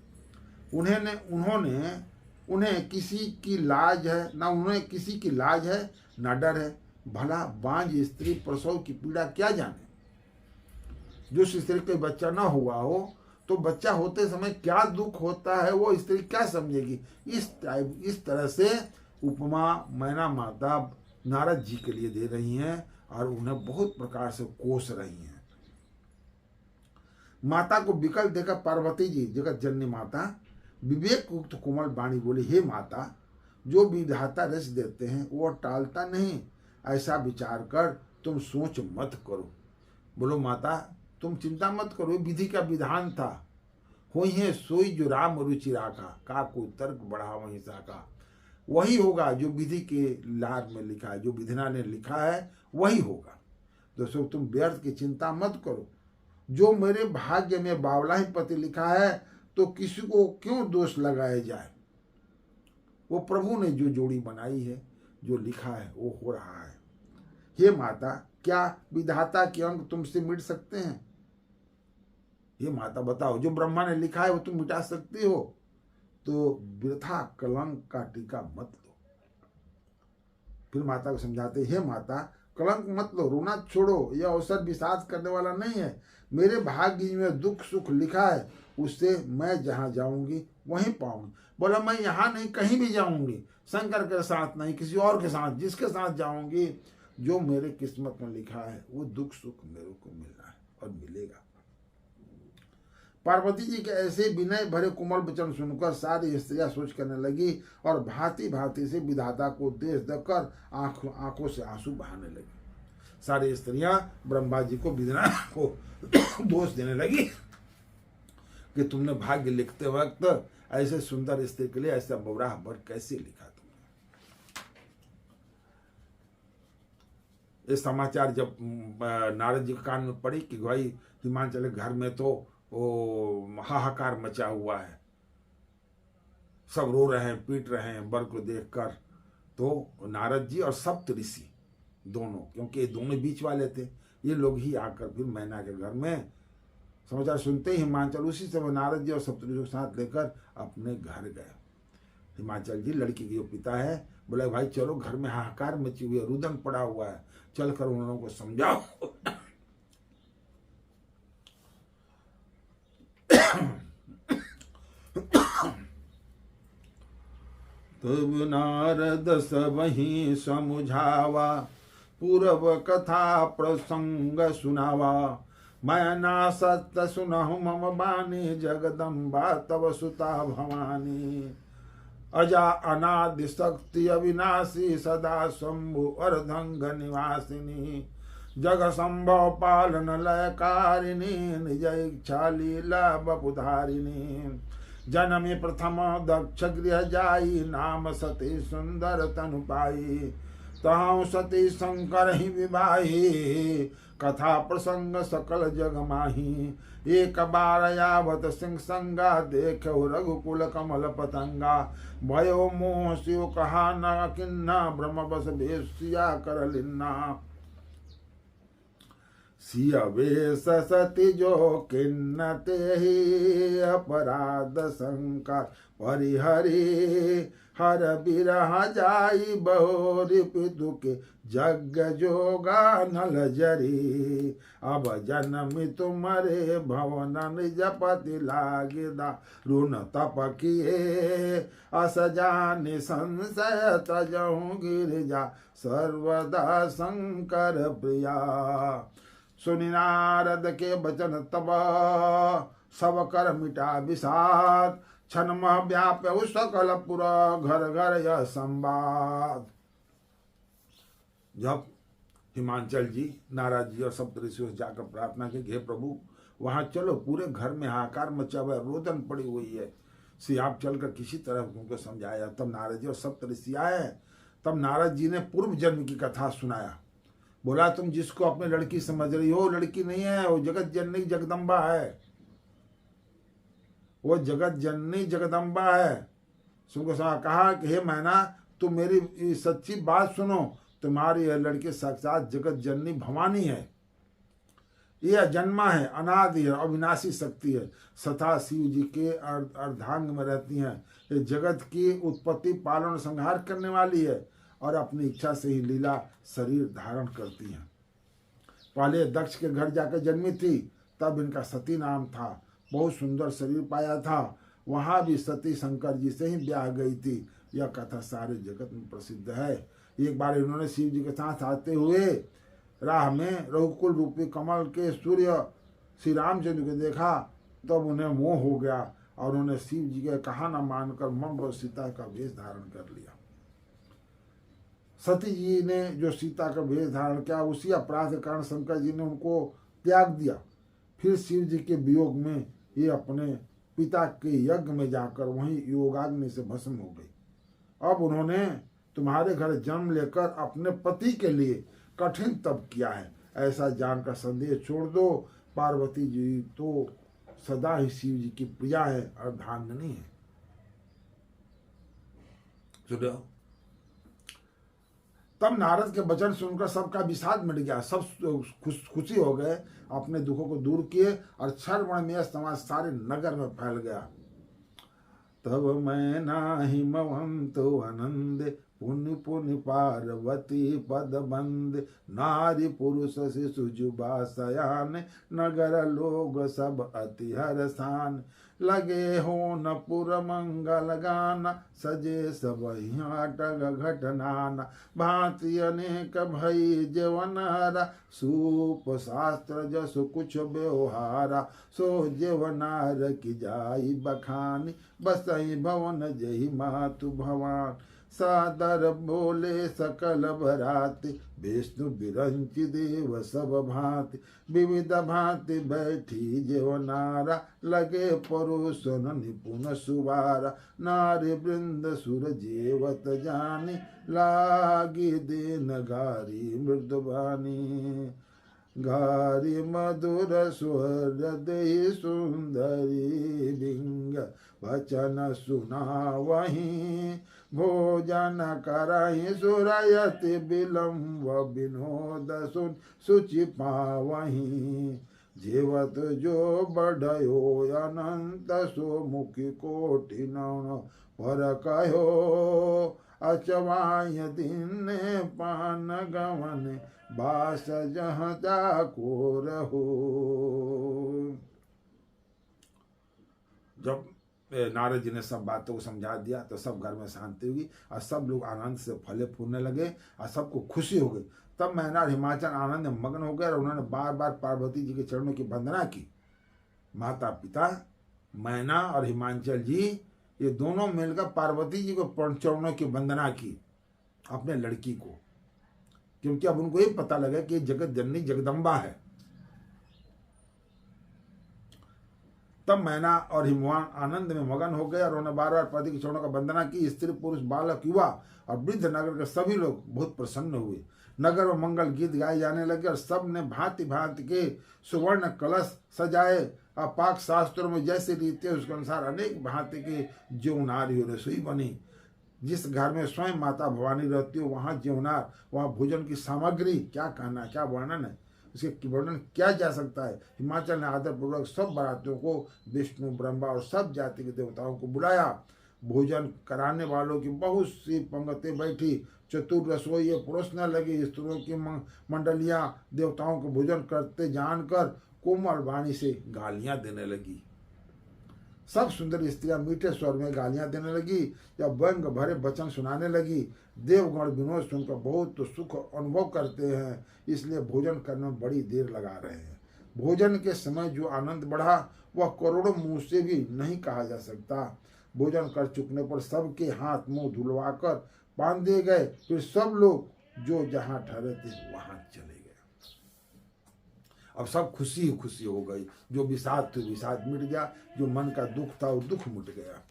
उन्हें किसी की लाज है ना, उन्हें किसी की लाज है ना डर है। भला बांझ स्त्री प्रसव की पीड़ा क्या जाने। जो स्त्री के बच्चा ना हुआ हो तो बच्चा होते समय क्या दुख होता है वो स्त्री क्या समझेगी। इस तरह से उपमा मैना माता नारद जी के लिए दे रही हैं और उन्हें बहुत प्रकार से कोस रही हैं। माता को विकल देकर पार्वती जी जगत जननी माता विवेक युक्त कोमल वाणी बोली, हे माता, जो विधाता रस देते हैं वो टालता नहीं, ऐसा विचार कर तुम सोच मत करो। बोलो माता, तुम चिंता मत करो, विधि का विधान था, हो ही सोई जो राम रुचि राखा, का कोई तर्क बढ़ा वहीं साका। वही होगा जो विधि के लार में लिखा है, जो विधिना ने लिखा है वही होगा। दोस्तों, तुम व्यर्थ की चिंता मत करो। जो मेरे भाग्य में बावला ही पति लिखा है तो किसी को क्यों दोष लगाया जाए। वो प्रभु ने जो जोड़ी बनाई है, जो लिखा है वो हो रहा है। हे माता, क्या विधाता के अंग तुमसे मिट सकते हैं। हे माता बताओ, जो ब्रह्मा ने लिखा है वो तुम मिटा सकती हो, तो वृथा कलंक का टीका मत लो। फिर माता को समझाते, हे माता, कलंक मत लो, रोना छोड़ो, यह अवसर विषाद करने वाला नहीं है। मेरे भाग्य में दुख सुख लिखा है, उससे मैं जहां जाऊंगी वहीं पाऊंगी। बोला, मैं यहाँ नहीं कहीं भी जाऊंगी, शंकर के साथ नहीं, किसी और के साथ, जिसके साथ जाऊंगी, जो मेरे किस्मत में लिखा है वो दुख सुख मेरे को मिलना है और मिलेगा। पार्वती जी के ऐसे विनय भरे कोमल वचन सुनकर सारी स्त्रियां सोच करने लगी और भांति भांति से विधाता को देश देकर आंखों से आंसू बहाने लगी। सारी स्त्रियां ब्रह्मा जी को, विधिना को दोष देने लगी कि तुमने भाग्य लिखते वक्त ऐसे सुंदर स्त्री के लिए ऐसा बौराह वर कैसे लिखा तुमने। ये समाचार जब नारद जी के कान में पड़ी कि भाई हिमाचल घर में तो वो हाहाकार मचा हुआ है, सब रो रहे हैं, पीट रहे हैं वर को देखकर, तो नारद जी और सप्त ऋषि दोनों, क्योंकि ये दोनों बीच वाले थे, ये लोग ही आकर फिर मैना के घर में समाचार सुनते ही हिमाचल उसी समय नारद जी और सप्त ऋषि के साथ लेकर अपने घर गए। हिमाचल जी लड़की के जो पिता है बोले, भाई चलो, घर में हाहाकार मची हुई है, रुदन पड़ा हुआ है, चलकर उन लोगों को समझाओ। तब नारद सबहि समुझावा, पूर्व कथा प्रसंग सुनावा। मैना सत्य सुनहु मम बानी, जगदम्बा तव सुता भवानी। अजा अनादि शक्ति अविनाशी, सदा शंभु अर्धंग निवासिनी। जग संभव पालन लयकारिणी, निज इच्छा लीला बपुधारिणी। जनमी प्रथम दक्ष गृह जाई, नाम सती सुंदर तनु पाई। तहां सती शंकर ही विवाही, कथा प्रसंग सकल जग माही। एक बार यावत सिंह संगा, देखो रघुकुल कमल पतंगा। भयो मोह शिव कहा न किन्ना, ब्रह्म बस भेषिया कर लिन्ना। सिय वेश सती जो किन्नते ही अपराध संकार परिहरी हर बिरह जाई बहोरी पितु के जग जोगा नल जरी अब जन्मी तुम्हारे भवन निज पति लागिदा ऋण तप किए अस जानि संशय तजहु गिरिजा सर्वदा शंकर प्रिया। सुनि नारद के बचन तब सब कर मिटा विषाद क्षण मह व्याप सकल पुरा घर घर यह संवाद। जब हिमांचल जी नारद जी और सप्तऋषियों से जाकर प्रार्थना की, हे प्रभु वहां चलो, पूरे घर में हाहाकार मचा हुआ है, रोदन पड़ी हुई है, सी आप चलकर किसी तरह उनको समझाया। तब नारद जी और सप्तऋषि आए। तब नारद जी ने पूर्व जन्म की कथा सुनाया। बोला तुम जिसको अपनी लड़की समझ रही हो, लड़की नहीं है, वो जगत जननी जगदम्बा है, वो जगत जननी जगदम्बा है। सुनको कहा कि हे मैना तुम मेरी सच्ची बात सुनो, तुम्हारी यह लड़की साक्षात जगत जननी भवानी है। ये अजन्मा है, अनादि है, अविनाशी शक्ति है, सथा शिव जी के अर्धांग में रहती हैं। ये जगत की उत्पत्ति पालन संहार करने वाली है और अपनी इच्छा से ही लीला शरीर धारण करती हैं। पहले दक्ष के घर जाकर जन्मी थी, तब इनका सती नाम था। बहुत सुंदर शरीर पाया था। वहाँ भी सती शंकर जी से ही ब्याह गई थी। यह कथा सारे जगत में प्रसिद्ध है। एक बार इन्होंने शिव जी के साथ आते हुए राह में रघुकुल रूपी कमल के सूर्य श्री रामचंद्र को देखा, तब उन्हें मोह हो गया और उन्होंने शिव जी के कहा न मानकर मन और सीता का वेश धारण कर लिया। सती जी ने जो सीता का वेश धारण किया, उसी अपराध के कारण शंकर जी ने उनको त्याग दिया। फिर शिव जी के वियोग में ये अपने पिता के यज्ञ में जाकर वहीं योगाग्नि से भस्म हो गई। अब उन्होंने तुम्हारे घर जन्म लेकर अपने पति के लिए कठिन तप किया है, ऐसा जानकर संदेह छोड़ दो। पार्वती जी तो सदा ही शिव जी की प्रिया है, अर्धांगिनी है। सुनो, तब नारद के वचन सुनकर सबका विषाद मिट गया। सब खुशी हो गए, अपने दुखों को दूर किए और क्षण में समाज सारे नगर में फैल गया। तब मैं ना हिमवंत आनंद पुनि पुनि पार्वती पद बंद नारी पुरुष शिशु जुबा सयान नगर लोग सब अति हरसान लगे हो न पुर मंगल गाना सजे सब टग घटनाना भांति अनेक भई जेवनारा सूप शास्त्र जसु कुछ व्यवहारा सो जेवनार की जाई बखानी बसई भवन जही मातु भवान सादर बोले सकल भराति विष्णु बिरंचि देव सब भांति विविध भांति बैठी जेवनारा लगे परोसन निपुण सुवारा नारी वृंद सुर जेवत जानी लागी देन गारी मृदुबानी गारी मधुर स्वर दे सुंदरी बिंग वचन सुना वहीं भोजन करहि सुरयति विलम्ब विनोद सुन सुचि पावहीं जीवत जो बढ़यो अनंत सो मुखी कोटि नौन पर कहो अचवाय दिन पान गवन बास जहाँ जाको रहो। जब नारद जी ने सब बातों को समझा दिया तो सब घर में शांति हुई और सब लोग आनंद से फले फूलने लगे और सबको खुशी हो गई। तब मैना और हिमाचल आनंद में मग्न हो गए और उन्होंने बार बार पार्वती जी के चरणों की वंदना की। माता पिता मैना और हिमाचल जी ये दोनों मिलकर पार्वती जी को चरणों की वंदना की अपने लड़की को, क्योंकि अब उनको ये पता लगा कि जगत जननी जगदम्बा है। तब मैना और हिमवान आनंद में मगन हो गए और उन्होंने बार बार पति के चरणों का वंदना की। स्त्री पुरुष बालक युवा और वृद्ध नगर के सभी लोग बहुत प्रसन्न हुए। नगर में मंगल गीत गाए जाने लगे और सब ने भांति भांति के सुवर्ण कलश सजाए। पाक शास्त्रों में जैसे रीति है उसके अनुसार अनेक भांति के ज्योनार रसोई बनी। जिस घर में स्वयं माता भवानी रहती हो वहाँ ज्योनार, वहाँ भोजन की सामग्री क्या कहना, क्या वर्णन है। इसके वर्णन किया जा सकता है। हिमाचल ने आदरपूर्वक सब बारातियों को, विष्णु, ब्रह्मा और सब जाति के देवताओं को बुलाया। भोजन कराने वालों की बहुत सी पंक्तियां बैठी। चतुर रसोई पुरुष न लगी। स्त्रियों की मंडलियां देवताओं को भोजन करते जानकर कोमल वाणी से गालियां देने लगी। सब सुंदर स्त्रियां मीठे स्वर में गालियां देने लगी या व्यंग भरे वचन सुनाने लगी। देवगण विनोद सुनकर बहुत तो सुख अनुभव करते हैं, इसलिए भोजन करने में बड़ी देर लगा रहे हैं। भोजन के समय जो आनंद बढ़ा वह करोड़ों मुंह से भी नहीं कहा जा सकता। भोजन कर चुकने पर सबके हाथ मुंह धुलवाकर बांध दिए गए। फिर सब लोग जो जहां ठहरे थे वहां चले गए। अब सब खुशी ही खुशी हो गई। जो विषाद थे विषाद मिट गया, जो मन का दुख था वो दुख मिट गया।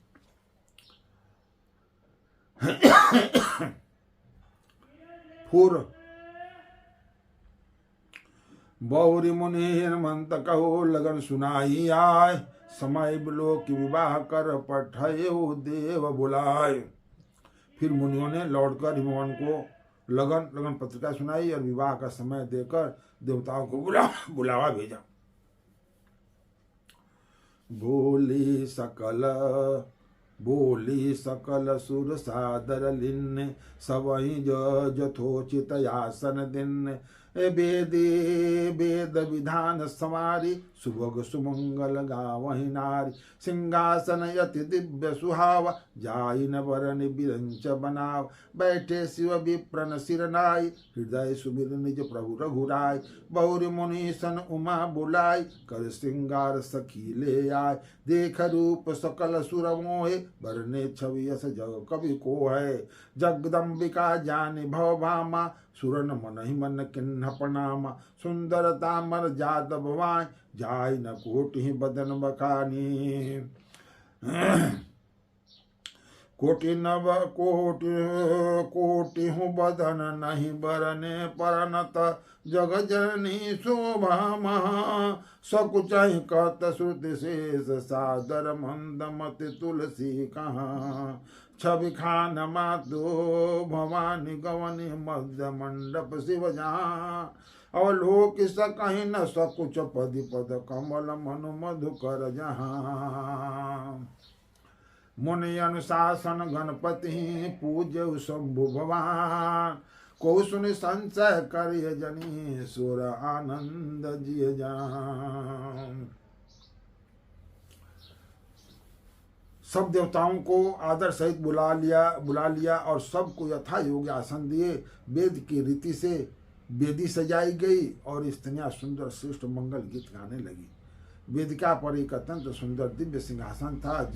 फिर बहुरी मुनि हिमंत कहो लगन सुनाई आय, समय बिलो की विवाह कर पठयो देव बुलाए। फिर मुनियों ने लौटकर हिमवन को लगन पत्रिका सुनाई और विवाह का समय देकर देवताओं को बुलावा भेजा। बोली सकल सुर सादर लिन, सबहि जथोचित आसन दिन। वेद विधान समारी, सुभग सुमंगल गावहि नारी। सिंहासन यति दिव्य सुहावा, जाई न वरन बिरंच बनाव। बैठे शिव विप्रन सिर नाई, हृदय सुमिर निज प्रभु रघुराय। बहुरी मुनि सन उमा बुलाई, कर श्रृंगार सखी ले आय। देख रूप सकल सुर मोहे, बरने छवि यस जग कवि को है। जगदम्बिका जानि भव भामा, सुरन मन ही मन किन्ह प्रणामा। सुंदरता मर जात भवान, जाय न कोटि बदन बखानी। कोटि हूँ बदन नहीं बरने परनत, जग जननी शोभा महा। सकुचहि कहत श्रुति शेष, सादर मंद मति तुलसी कहाँ। छवि खान मातो भवानी गवनी, मध्य मंडप शिव जहाँ। अवलोक सकहि न सकुच पदि पद, कमल मनु मधुकर जहाँ। मुनि अनुशासन गणपति, पूज्य शंभु भगवान। को सुनि संचय करिय जनी, सुर आनंद जिय जान। सब देवताओं को आदर सहित बुला लिया और सबको यथा योग्य आसन दिए। वेद की रीति से वेदी सजाई गई और स्त्रियां सुंदर श्रेष्ठ मंगल गीत गाने लगी। वेदिका पर एक अत्यंत सुंदर दिव्य सिंहासन था,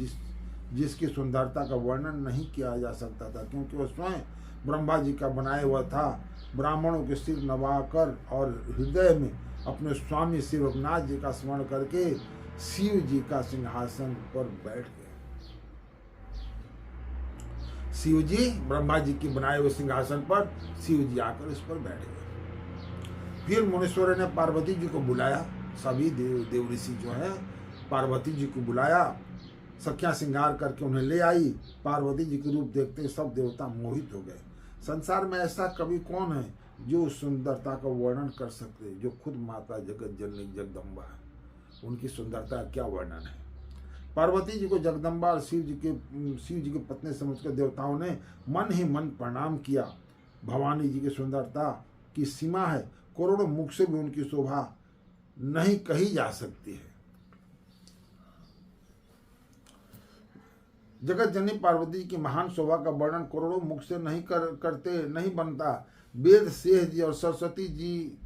जिसकी सुंदरता का वर्णन नहीं किया जा सकता था, क्योंकि वह स्वयं ब्रह्मा जी का बनाया हुआ था। ब्राह्मणों के सिर नवाकर और हृदय में अपने स्वामी श्री रघुनाथ जी का स्मरण करके शिव जी का सिंहासन पर बैठ गए। शिव जी ब्रह्मा जी की बनाए हुए सिंहासन पर शिव जी आकर इस पर बैठ गए। फिर मुनीश्वर ने पार्वती जी को बुलाया। सभी देव ऋषि जो है पार्वती जी को बुलाया, सख्या श्रृंगार करके उन्हें ले आई। पार्वती जी के रूप देखते सब देवता मोहित हो गए। संसार में ऐसा कवि कौन है जो उस सुंदरता का वर्णन कर सकते, जो खुद माता जगत जननी जगदम्बा है। उनकी सुंदरता क्या वर्णन है। पार्वती जी को जगदम्बा और शिव जी की पत्नी समझकर देवताओं ने मन ही मन प्रणाम किया। भवानी जी की सुंदरता की सीमा है, करोड़ों मुख से भी उनकी शोभा नहीं कही जा सकती है। जगत जननी पार्वती की महान शोभा का वर्णन करोड़ों मुख से नहीं बनता। वेद शेष जी और सरस्वती जी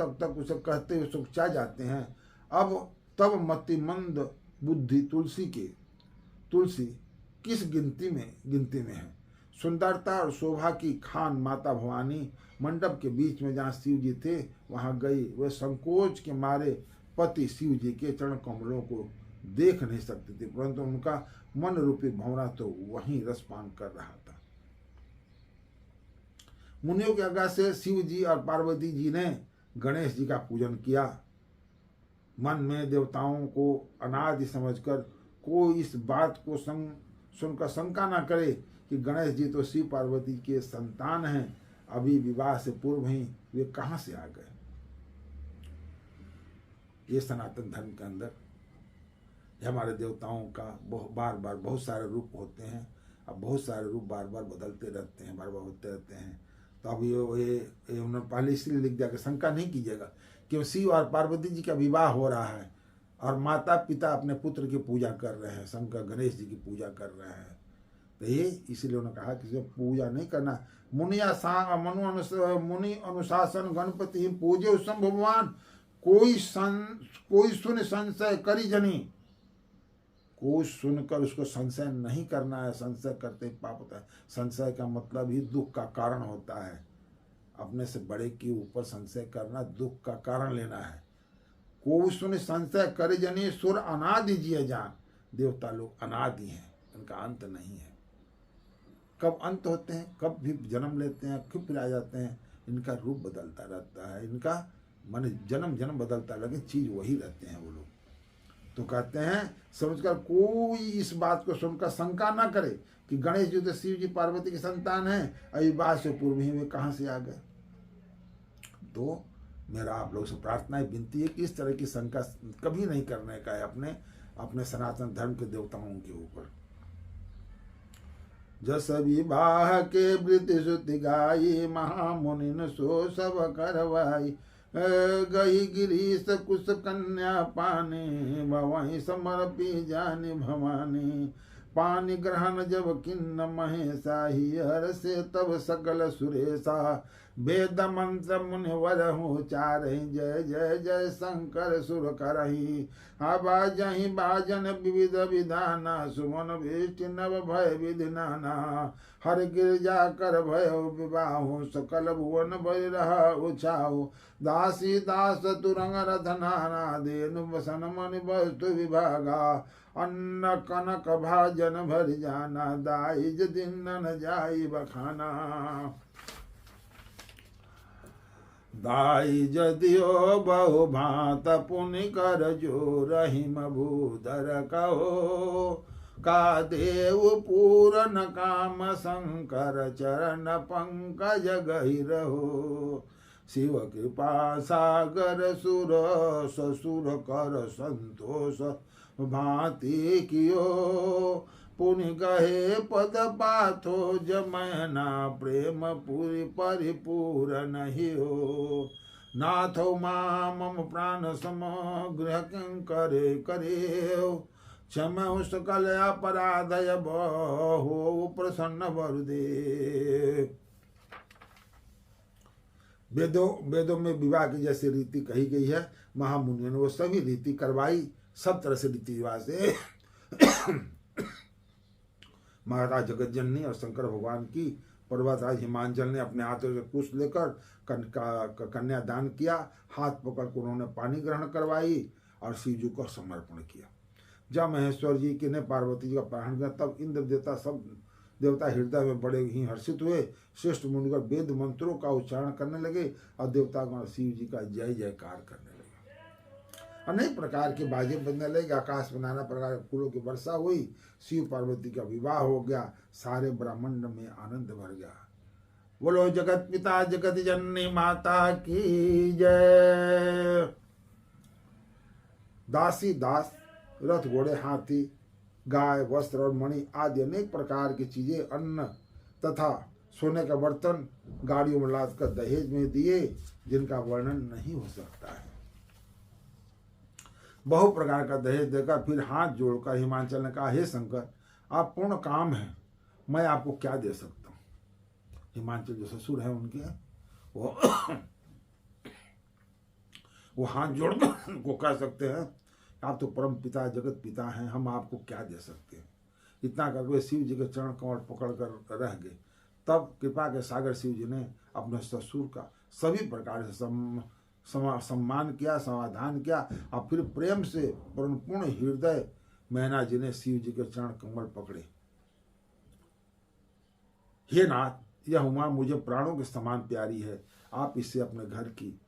तक उसे कहते हुए सुखचा जाते हैं। अब तब मति मंद बुद्धि तुलसी किस गिनती में है। सुंदरता और शोभा की खान माता भवानी मंडप के बीच में जहाँ शिव जी थे वहां गई। वह संकोच के मारे पति शिव जी के चरण कमलों को देख नहीं सकती थी, परंतु उनका मन रूपी भंवरा तो वहीं रसपान कर रहा था। मुनियों की आज्ञा से शिव जी और पार्वती जी ने गणेश जी का पूजन किया। मन में देवताओं को अनादि समझकर कोई इस बात को सुनकर शंका न करे कि गणेश जी तो शिव पार्वती के संतान हैं, अभी विवाह से पूर्व ही वे कहाँ से आ गए। ये सनातन धर्म के अंदर हमारे देवताओं का बार बार बहुत सारे रूप होते हैं। अब बहुत सारे रूप बार बार बदलते रहते हैं, बार बार होते रहते हैं। तो अब ये उन्होंने पहले इसलिए लिख दिया कि शंका नहीं कीजिएगा कि शिव और पार्वती जी का विवाह हो रहा है और माता पिता अपने पुत्र की पूजा कर रहे हैं, शंकर गणेश जी की पूजा कर रहे हैं। तो ये इसलिए उन्होंने कहा कि पूजा नहीं करना। मुनि अनुशासन गणपति पूजे सम भगवान, कोई सुन संशय करी जनी। कोई सुनकर उसको संशय नहीं करना है, संशय करते पाप होता है। संशय का मतलब ही दुख का कारण होता है। अपने से बड़े के ऊपर संशय करना दुख का कारण लेना है। कोई सुन संशय करे जनी, सुर अनादि जिय जान। देवता लोग अनादि हैं, इनका अंत नहीं है। कब अंत होते हैं, कब भी जन्म लेते हैं, फिर आ जाते हैं। इनका रूप बदलता रहता है, इनका मन जन्म बदलता है, लेकिन चीज वही रहते हैं वो लोग। तो कहते हैं समझकर कोई इस बात को सुनकर शंका ना करे कि गणेश जी तो शिव जी पार्वती की संतान है, विवाह से पूर्व ही वे कहाँ से आ गए। तो मेरा आप लोग से प्रार्थना है, विनती है कि इस तरह की शंका कभी नहीं करने का है अपने सनातन धर्म के देवताओं के ऊपर। जस विवाह के वृत्ति श्रुति गाई, महामुनि सो सब करवाई। गई गिरीश कुश कन्या पानी, भवहि समर्पी जानी भवानी। पानी ग्रहण जब किन्न महेशाही, हर से तब सकल सुरेशा। वेद मंत्र मुनिवर उचारहि, जय जय जय शंकर सुर करहि। बाजहि बाजन विविध विधाना, सुमन भीष्टि नव भय विधि नाना। हर गिरजा कर भयो विवाहो, सकल भुवन भय रहा उछाओ। दासी दास तुरंग रधनाना, देनु बसन मन वस्तु विभागा। अन्न कनक भाजन भर जाना, दाइज दिन न जाई बखाना। दाइज दियो बहु भात पुनि कर, जो रहीम भूधर कहो। का देव पूरन काम, शंकर चरण पंकज गहिरहो। शिव कृपा सागर सुर, ससुर कर संतोष भांति कियो। पुनि गहे पद पाथो, जमैना प्रेम पूरी परिपूर्ण ही हो। नाथो मम प्राण समग्र करे करे। क्षम सकल अपराधय हो, प्रसन्न वरुदे। वेदों में विवाह की जैसे रीति कही गई है, महामुनियों ने वो सभी रीति करवाई, सब तरह से रीति रिवाज से। महाराज जगत जननी और शंकर भगवान की पर्वतराज हिमांचल ने अपने हाथों से कुश लेकर कन्या दान किया। हाथ पकड़ कर उन्होंने पानी ग्रहण करवाई और शिव जी को समर्पण किया। जब महेश्वर जी के ने पार्वती जी का अपहरण किया, तब इंद्र देवता सब देवता हृदय में बड़े ही हर्षित हुए। श्रेष्ठ मुनिवर वेद मंत्रों का उच्चारण करने लगे और देवतागण शिव जी का जय जयकार करने लगे। अनेक प्रकार के बाजे बजने लगे, आकाश में नाना प्रकार के फूलों की वर्षा हुई। शिव पार्वती का विवाह हो गया, सारे ब्रह्मांड में आनंद भर गया। बोलो जगत पिता जगत जननी माता की जय। दासी दास, रथ घोड़े हाथी, गाय वस्त्र और मणि आदि अनेक प्रकार की चीजें, अन्न तथा सोने का बर्तन गाड़ियों में लादकर दहेज में दिए, जिनका वर्णन नहीं हो सकता है। बहु प्रकार का दहेज देकर फिर हाथ जोड़कर हिमांचल ने कहा, हे शंकर, आप पूर्ण काम हैं, मैं आपको क्या दे सकता हूँ। हिमांचल जो ससुर है उनके, वो हाथ जोड़कर उनको कह सकते हैं, आप तो परम पिता जगत पिता हैं, हम आपको क्या दे सकते हैं। इतना करके शिव जी के चरण कमल पकड़ कर रह गए। तब कृपा के सागर शिव जी ने अपने ससुर का सभी प्रकार से सम्मान किया, समाधान किया और फिर प्रेम से पूर्ण हृदय मैना जी ने शिव जी के चरण कमल पकड़े। हे नाथ, यह उमा मुझे प्राणों के समान प्यारी है, आप इसे अपने घर की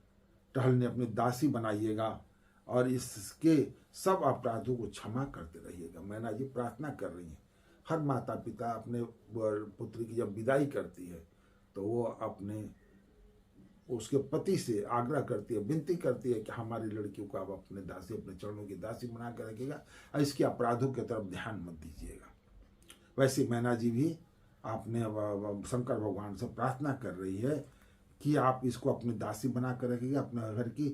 टहलने अपनी दासी बनाइएगा और इसके सब अपराधों को क्षमा करते रहिएगा। मैना जी प्रार्थना कर रही हैं। हर माता पिता अपने पुत्री की जब विदाई करती है तो वो अपने उसके पति से आग्रह करती है, विनती करती है कि हमारी लड़कियों को आप अपने दासी, अपने चरणों की दासी बना कर रखिएगा और इसके अपराधों की तरफ ध्यान मत दीजिएगा। वैसे मैना जी भी आपने शंकर भगवान से प्रार्थना कर रही है कि आप इसको अपनी दासी बना कर रखिएगा, अपने घर की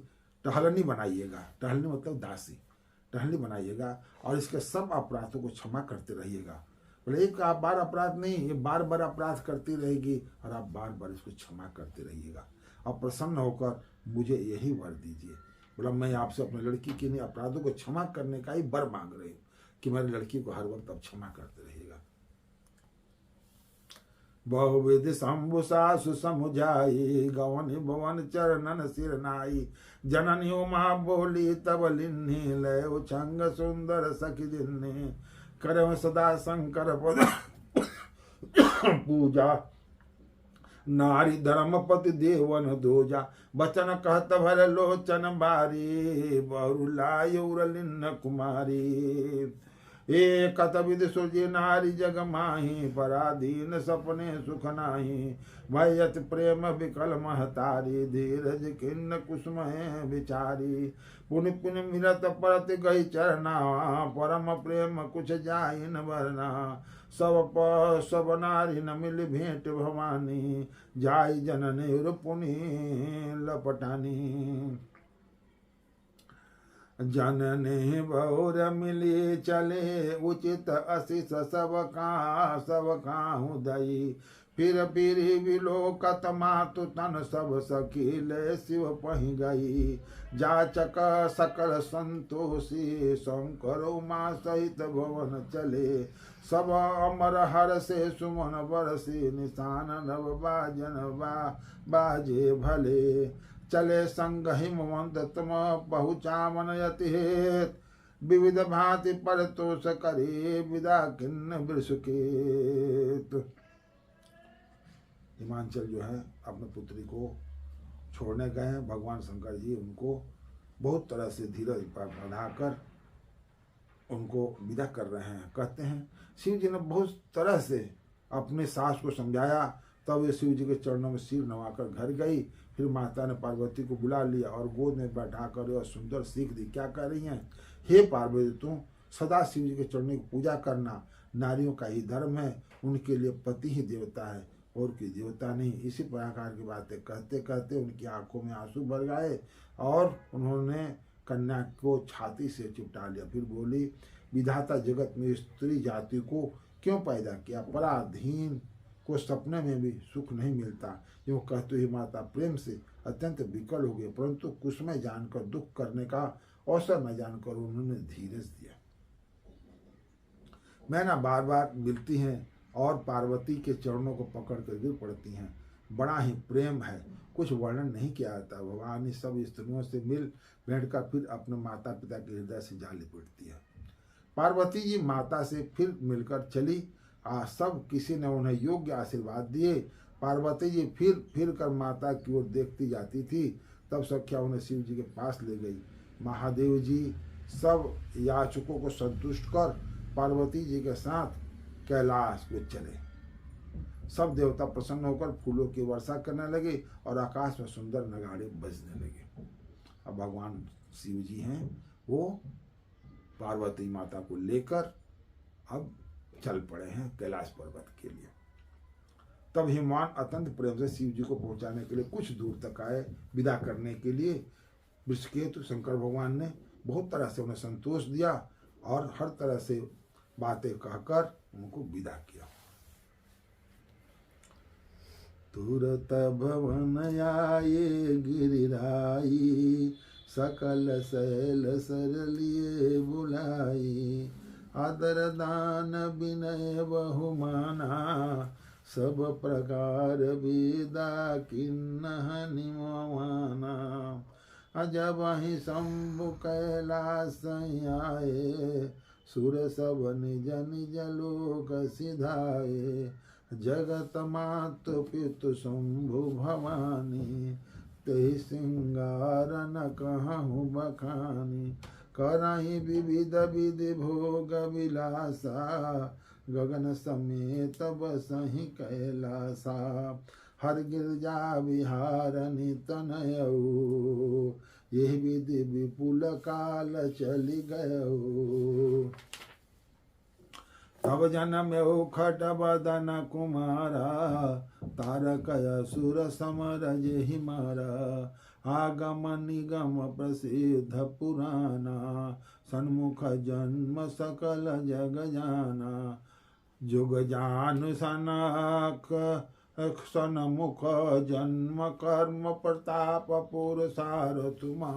टहलनी बनाइएगा। टहलनी मतलब दासी, टहलनी बनाइएगा और इसके सब अपराधों को क्षमा करते रहिएगा। बोले एक आप बार अपराध नहीं, ये बार बार अपराध करती रहेगी और आप बार बार इसको क्षमा करते रहिएगा और प्रसन्न होकर मुझे यही वर दीजिए। बोला मैं आपसे अपनी लड़की के लिए अपराधों को क्षमा करने का ही वर मांग रही हूँ कि मेरी लड़की को हर वक्त अब क्षमा करते रहिएगा। बहुविध शंभु सासु समुझाई, गवन भवन चरणन सिर नाई। जननी उमा बोली तब लिन्नी, लय उछंग सुंदर सखी दिन्नी। करम सदा शंकर पद पूजा, नारी धर्मपति देवन दोजा। बचन कहत भर लोचन बारी, बहुलाय उरलिन्न कुमारी। एक विधि सुरजी नारी जग माही, पराधीन सपने सुख नाही। भयत प्रेम विकल महतारी, धीरज किन्न कुसुम विचारी। पुनि पुनि मिलत परत गई चरना, परम प्रेम कुछ जाहि न वरना। सब नारी न मिल भेंट भवानी, जाय जननी पुनि लपटानी। जननी बहुर मिली चले, उचित अशिष सब काहू दई। फिर विलोकत मातु तन, सब सखीले शिव पहि गई। जाचक सकल संतोषी, शंकर उमा सहित भवन चले। सब अमर हर से सुमन बरसी, निशान नव बाजन बाजे भले। चले संग हिमवंत तुम पहुँचावन यति हेत, विविध भांति पर तोष करे विदा किन्न वृषकेत। हिमांचल जो है अपने पुत्री को छोड़ने गए हैं। भगवान शंकर जी उनको बहुत तरह से धीरज बढ़ाकर उनको विदा कर रहे हैं। कहते हैं शिव जी ने बहुत तरह से अपने सास को समझाया, तब वे शिव जी के चरणों में सिर नवाकर घर गई। फिर माता ने पार्वती को बुला लिया और गोद में बैठाकर और सुंदर सीख दी। क्या कह रही हैं? हे पार्वती, तुम सदा शिव जी के चरणों की पूजा करना, नारियों का ही धर्म है। उनके लिए पति ही देवता है और कोई देवता नहीं। इसी प्रकार की बातें कहते कहते उनकी आंखों में आंसू भर गए और उन्होंने कन्या को छाती से चिपटा लिया। फिर बोली, विधाता जगत में स्त्री जाति को क्यों पैदा किया? पराधीन को सपने में भी सुख नहीं मिलता। यूँ कहते ही माता प्रेम से अत्यंत विकल हो गए, परंतु कुछ में जानकर दुख करने का अवसर न जानकर उन्होंने धीरज दिया। मैना बार बार मिलती हैं और पार्वती के चरणों को पकड़ कर गिर पड़ती हैं। बड़ा ही प्रेम है, कुछ वर्णन नहीं किया जाता। भगवान इस सब स्त्रियों से मिल भेंट कर फिर अपने माता पिता के हृदय से जा लिपटती है। पार्वती जी माता से फिर मिलकर चली। सब किसी ने उन्हें योग्य आशीर्वाद दिए। पार्वती जी फिर कर माता की ओर देखती जाती थी। तब सख्या उन्हें शिव जी के पास ले गई। महादेव जी सब याचकों को संतुष्ट कर पार्वती जी के साथ कैलाश को चले। सब देवता प्रसन्न होकर फूलों की वर्षा करने लगे और आकाश में सुंदर नगाड़े बजने लगे। अब भगवान शिव जी हैं, वो पार्वती माता को लेकर अब चल पड़े हैं कैलाश पर्वत के लिए। तब हिमवान अत्यंत प्रेम से शिव जी को पहुंचाने के लिए कुछ दूर तक आए। विदा करने के लिए वृषकेतु शंकर भगवान ने बहुत तरह से उन्हें संतोष दिया और हर तरह से बातें कहकर उनको विदा किया। तुरत भवन आए गिरिराई, सकल शैल सर लिए बुलाई। आदर दान विनय बहुमाना, सब प्रकार विदा किन्ह निमवाना। अजब ही शंभु कैलास आए, सुर सब निज निज लोक सिधाए। जगत मातु पितु शंभु भवानी, तेहि सिंगार न कहूँ बखानी। करहि विविध विधि भोग विलासा, गगन समेत बसहि कैलासा। हर गिरजा विहारनि तनयऊ, यह विधि विपुल काल चली गयऊ। तब जनम्यौ खट बदन कुमारा, तारक असुर समर जेहि मारा। आगम निगम प्रसिद्ध पुराना, सन्मुख जन्म सकल जग जाना। जुग जान सनक सन्मुख जन्म कर्म प्रताप पुरसार तुमा।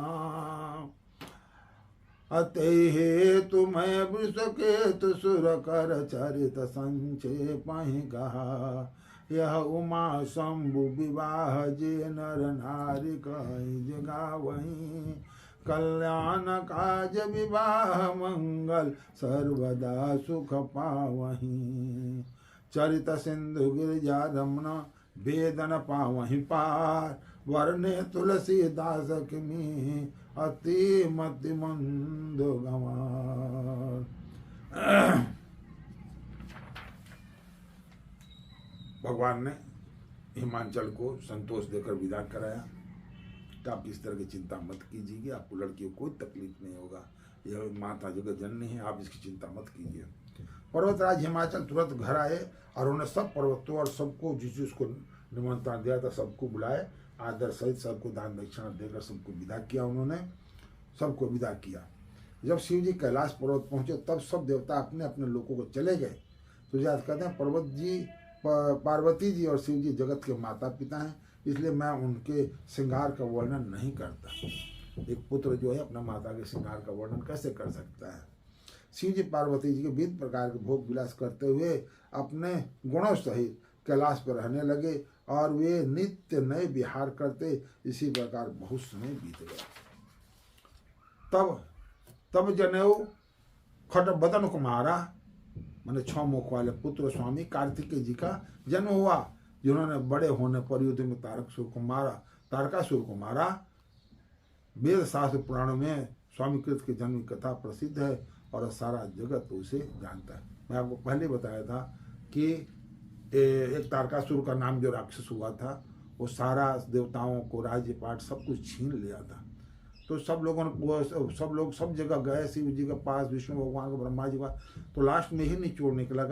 अते हेतु मैं वृषकेतु सुर कर चरित संक्षेप कहा। यह उमा शंभु विवाह जे नर नारी कहीं जगा वहीं। कल्याण काज विवाह मंगल सर्वदा सुख पावहीं। चरित सिंधु गिरिजा रमण वेदन पावहीं पार। वर्णे तुलसीदास किमी अति मति मंद गंवार। भगवान ने हिमांचल को संतोष देकर विदा कराया कि आप इस तरह की चिंता मत कीजिए, आपको लड़कियों को कोई तकलीफ नहीं होगा, यह माता जगत जननी है, आप इसकी चिंता मत कीजिए। पर्वतराज हिमाचल तुरंत घर आए और उन्हें सब पर्वतों और सबको जिस जिसको निमंत्रण दिया था सबको बुलाए, आदर सहित सबको दान दक्षिणा देकर सबको विदा किया। उन्होंने सबको विदा किया। जब शिव जी कैलाश पर्वत पहुंचे तब सब देवता अपने अपने लोगों को चले गए। तो याद कहते हैं पार्वती जी और शिव जी जगत के माता पिता हैं, इसलिए मैं उनके श्रृंगार का वर्णन नहीं करता। एक पुत्र जो है अपना माता के श्रृंगार का वर्णन कैसे कर सकता है। शिव जी पार्वती जी के विविध प्रकार के भोग विलास करते हुए अपने गुणों सहित कैलाश पर रहने लगे और वे नित्य नए विहार करते। इसी प्रकार बहुत समय बीत गया। तब जनेऊ खट बदन कुमारा मैंने 6 मुख वाले पुत्र स्वामी कार्तिकेय जी का जन्म हुआ, जिन्होंने बड़े होने पर युद्ध में तारकासुर को मारा। वेद शास्त्र पुराणों में स्वामी कृत के जन्म की कथा प्रसिद्ध है और सारा जगत उसे जानता है। मैं आपको पहले बताया था कि एक तारकासुर का नाम जो राक्षस हुआ था वो सारा देवताओं को राज्य पाठ सब कुछ छीन लिया था। तो सब लोग सब जगह गए शिव जी के पास, विष्णु भगवान को, ब्रह्मा जी का। तो लास्ट में ही निचोड़ निकला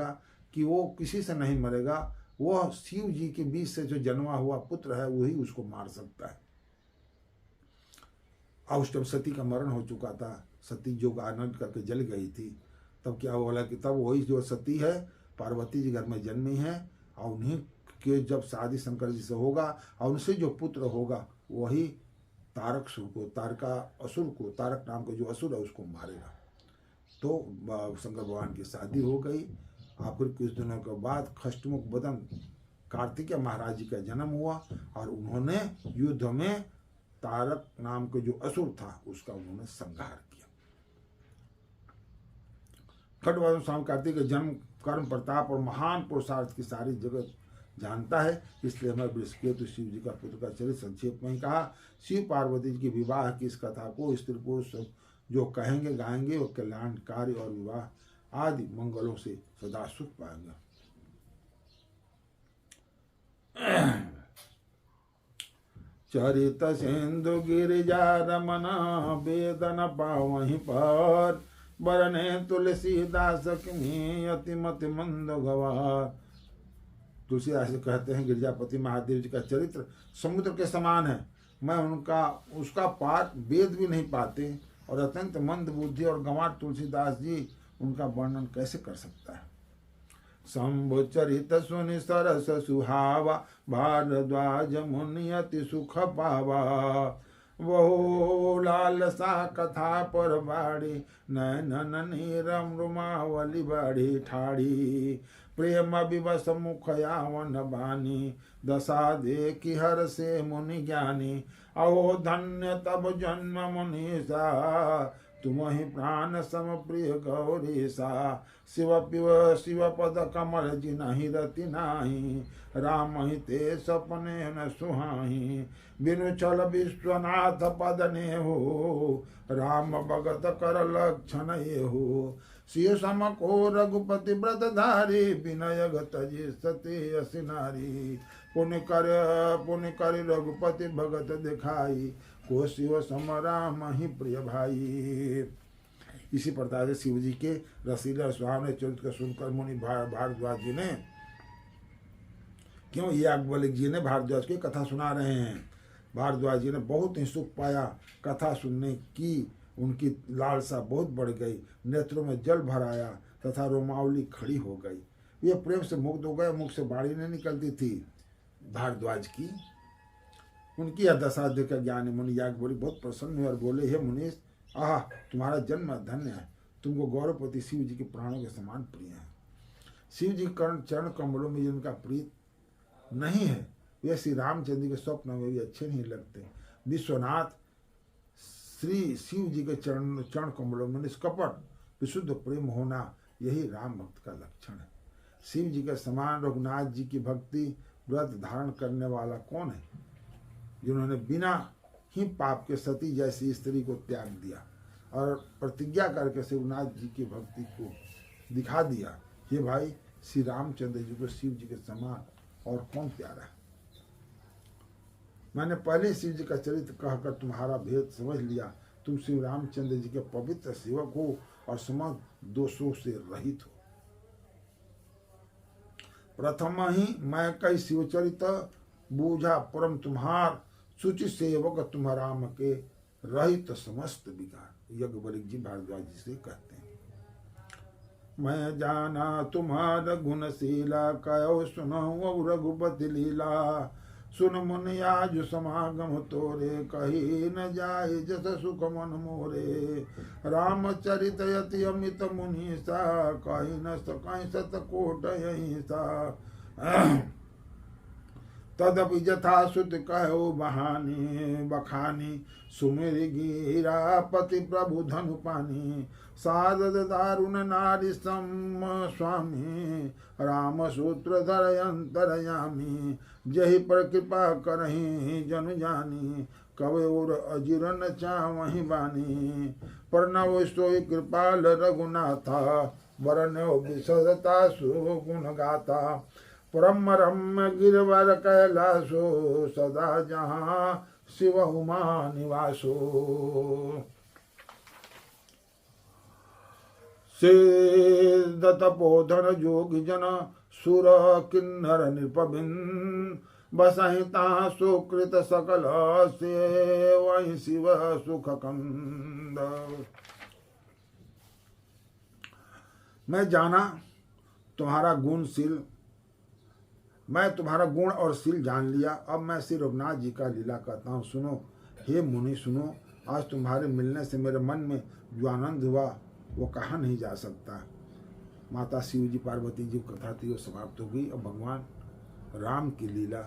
कि वो किसी से नहीं मरेगा, वो शिव जी के बीच से जो जन्मा हुआ पुत्र है वही उसको मार सकता है। और उस टाइम सती का मरण हो चुका था, सती जो आनंद करके जल गई थी। तब क्या बोला कि तब वही जो सती है पार्वती जी घर में जन्मी है और उन्हीं के जब शादी शंकर जी से होगा और उनसे जो पुत्र होगा वही तारकासुर को, तारक नाम का जो असुर है उसको मारेगा। तो शंकर भगवान की शादी हो गई। और फिर कुछ दिनों के बाद खष्टमुख बदन कार्तिकेय महाराज जी का जन्म हुआ और उन्होंने युद्ध में तारक नाम का जो असुर था उसका उन्होंने संहार किया। खटवादन स्वामी कार्तिक के जन्म, कर्म, प्रताप और महान पुरुषार्थ की सारी जगत जानता है। इसलिए मैं बृहस्पति शिव जी का पुत्र का चरित्र संक्षेप में ही कहा। शिव पार्वती जी के विवाह की इस कथा को स्त्री पुरुष जो कहेंगे गाएंगे वो कल्याणकारी और विवाह आदि मंगलों से सदा सुख पाएंगे। चरित सिंधु गिरिजा रमना वेदन पावहीं पर। बरने तुलसीदास किमी अतिमति मंद गवार। तुलसीदास कहते हैं गिरिजापति महादेव जी का चरित्र समुद्र के समान है। मैं उसका पार वेद भी नहीं पाते और अत्यंत मंद बुद्धि और गंवार तुलसीदास जी उनका वर्णन कैसे कर सकता है। शंभु चरित सुनि सरस सुहावा। भारद्वाज मुनि अति सुख पावा। वो लालसा कथा पर बाड़ी। नैनन नीरम रुमावली बाड़ी ठाड़ी। प्रेम विवश मुख यावन बानी। दशा देखी हर से मुनि ज्ञानी। अहो धन्य तब जन्म मुनीसा। तुम ही प्राण सम प्रिय गौरीसा। शिव पद कमल जिनहि रति नाही। राम ही ते सपने न सुहाही। बिनु चल विश्वनाथ पद ने हो। राम भगत कर लक्षण ये हो। सिय सम को रघुपति व्रत धारी। विनय गत जी सती असि नारी। पुण्य कर रघुपति भगत दिखाई, को शिव सम राम ही प्रिय भाई। इसी प्रकार से शिव जी के रसीले सुहावने चरित्र को सुनकर मुनि भारद्वाज जी ने, क्यों याज्ञवल्क्य जी ने भारद्वाज की कथा सुना रहे हैं। भारद्वाज जी ने बहुत ही सुख पाया, कथा सुनने की उनकी लालसा बहुत बढ़ गई, नेत्रों में जल भर आया तथा रोमावली खड़ी हो गई। वे प्रेम से मुग्ध हो गए, मुख से बाणी नहीं निकलती थी भारद्वाज की। उनकी यह दशा देखकर ज्ञानी मुनि याज्ञवल्क्य बहुत प्रसन्न हुए और बोले, हे मुनीश, आह तुम्हारा जन्म धन्य है, तुमको गौरवपति शिव जी के प्राणों के समान प्रिय है। शिव जी चरण कमलों में जिनका प्रीत नहीं है, वे श्री रामचंद्र के स्वप्न में भी अच्छे नहीं लगते। विश्वनाथ श्री शिव जी के चरण कमलों में निष्कपट विशुद्ध प्रेम होना, यही राम भक्त का लक्षण है। शिव जी के समान रघुनाथ जी की भक्ति व्रत धारण करने वाला कौन है, जिन्होंने बिना ही पाप के सती जैसी स्त्री को त्याग दिया और प्रतिज्ञा करके शिवनाथ जी की भक्ति को दिखा दिया। ये भाई श्री रामचंद्र जी को शिव जी के समान और कौन प्यारा है। मैंने पहले शिव जी का चरित्र कहकर तुम्हारा भेद समझ लिया। तुम श्री रामचंद्र जी के पवित्र सेवक हो और समस्त दोषों से रहित हो। प्रथम ही मैं कई शिवचरित बूझा परम तुम्हार, सूचि सेवक तुम राम के रहित समस्त विकार। याज्ञवल्क्य जी भारद्वाज जी से कहते हैं, मैं जाना तुम्हार गुणशीला, कयो सुनहु रघुपति लीला। सुन मुन आज समागम तोरे, कही न जाए जस सुख मन मोरे। रामचरित यति अमित मुनीसा, कही न सकहि सतकोट अहिंसा। तदपि यथा सुत कहो बखानी, सुमिर गिरा पति प्रभु धनु पानी। सादद दारुण नारी सम स्वामी, राम सूत्र धर अंतरयामी। जहि पर कृपा करहि जन जानी, कवोर अजिरन चावहि बानी। प्रणव सोई कृपाल रघुनाथा, वरण्यो विशदता सुगुण गाथा। परम रम्य गिरवर कैलासो, सदा जहाँ शिव उमा निवासो। सिद्ध तपोधन जोगी जन, सुर किन्नर नृपबिन। बसहिता सुकृत सकल से, वही शिव सुख कंद। मैं जाना तुम्हारा गुणशील, मैं तुम्हारा गुण और शील जान लिया। अब मैं श्री रघुनाथ जी का लीला कहता हूँ, सुनो हे मुनि सुनो। आज तुम्हारे मिलने से मेरे मन में जो आनंद हुआ वो कहा नहीं जा सकता। माता शिव जी पार्वती जी की कथा थी वो समाप्त हो गई। अब भगवान राम की लीला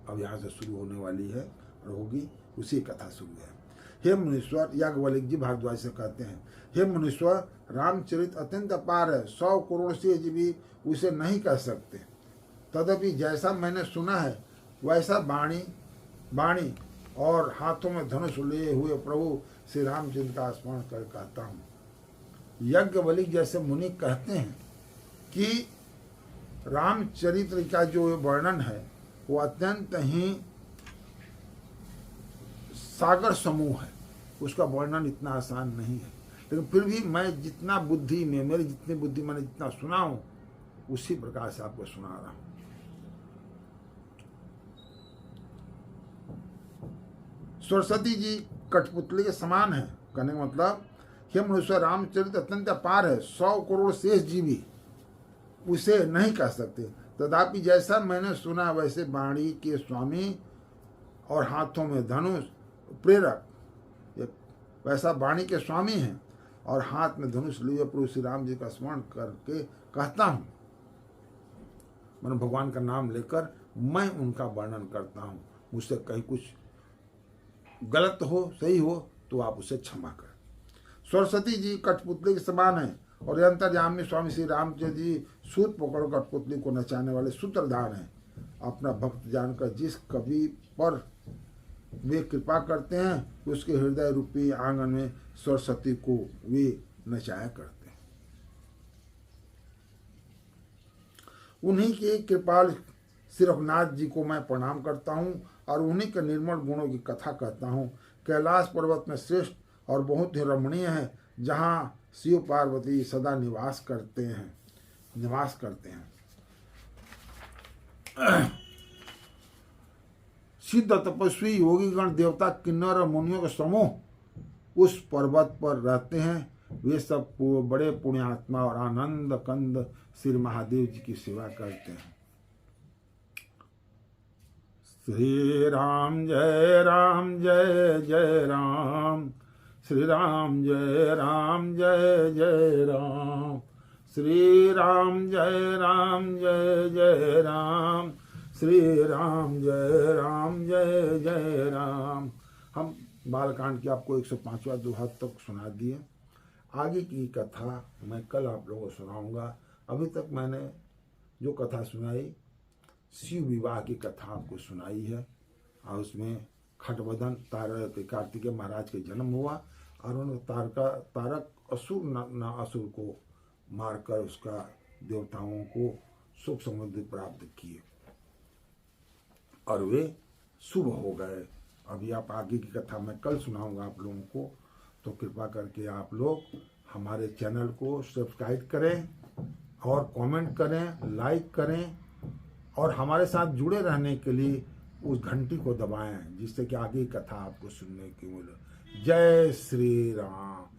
अब यहाँ से शुरू होने वाली है और होगी, उसी कथा शुरू है। हे मुनीश्वर, याज्ञवल्क्य जी भारद्वाज से कहते हैं, हे मुनीश्वर, रामचरित अत्यंत अपार है, 100 करोड़ से भी उसे नहीं कह सकते। तदपि जैसा मैंने सुना है वैसा बाणी और हाथों में धनुष लिए हुए प्रभु श्री रामचंद्र का स्मरण कर कहता हूँ। याज्ञवल्क्य जैसे मुनि कहते हैं कि रामचरित्र का जो वर्णन है वो अत्यंत ही सागर समूह है, उसका वर्णन इतना आसान नहीं है। लेकिन फिर भी मैं जितना बुद्धि में, मेरी जितनी बुद्धि मैंने जितना सुना हूँ उसी प्रकार से आपको सुना रहा हूँ। सरस्वती जी कठपुतली के समान है, कहने का मतलब हे मनुष्य, रामचरित अत्यंत अपार है, 100 करोड़ शेष जीवी उसे नहीं कह सकते। तथापि जैसा मैंने सुना वैसे बाणी के स्वामी और हाथों में धनुष प्रेरक, वैसा बाणी के स्वामी हैं और हाथ में धनुष लिए प्रभु श्री राम जी का स्मरण करके कहता हूँ। मैंने भगवान का नाम लेकर मैं उनका वर्णन करता हूँ। मुझसे कहीं कुछ गलत हो सही हो तो आप उसे क्षमा करें। सरस्वती जी कठपुतली के समान है और अंतर्यामी स्वामी श्री रामचंद्र जी सूत पकड़ कठपुतली को नचाने वाले सूत्रधार हैं। अपना भक्त जानकर जिस कवि पर वे कृपा करते हैं उसके हृदय रूपी आंगन में सरस्वती को वे नचाया करते हैं। उन्हीं के कृपाल सिर्फ नाथ जी को मैं प्रणाम करता हूँ और उन्हीं के निर्मल गुणों की कथा कहता हूँ। कैलाश पर्वत में श्रेष्ठ और बहुत ही रमणीय है, जहाँ शिव पार्वती सदा निवास करते हैं। सिद्ध तपस्वी योगी गण देवता किन्नर और मुनियों के समूह उस पर्वत पर रहते हैं। वे सब बड़े पुण्यात्मा और आनंद कंद श्री महादेव जी की सेवा करते हैं। श्री राम जय जय राम, श्री राम जय जय राम, श्री राम जय जय राम, श्री राम जय जय राम। हम बालकांड की आपको 105वां दोहा तक सुना दिए। आगे की कथा मैं कल आप लोगों को सुनाऊंगा। अभी तक मैंने जो कथा सुनाई शिव विवाह की कथा आपको सुनाई है, और उसमें खटवदन कार्तिकेय महाराज के जन्म हुआ और उन्होंने तारक असुर को मारकर उसका देवताओं को सुख समृद्धि प्राप्त किए और वे शुभ हो गए। अभी आप आगे की कथा मैं कल सुनाऊंगा आप लोगों को, तो कृपा करके आप लोग हमारे चैनल को सब्सक्राइब करें और कमेंट करें, लाइक करें, और हमारे साथ जुड़े रहने के लिए उस घंटी को दबाएं, जिससे कि आगे की कथा आपको सुनने की मिले। जय श्री राम।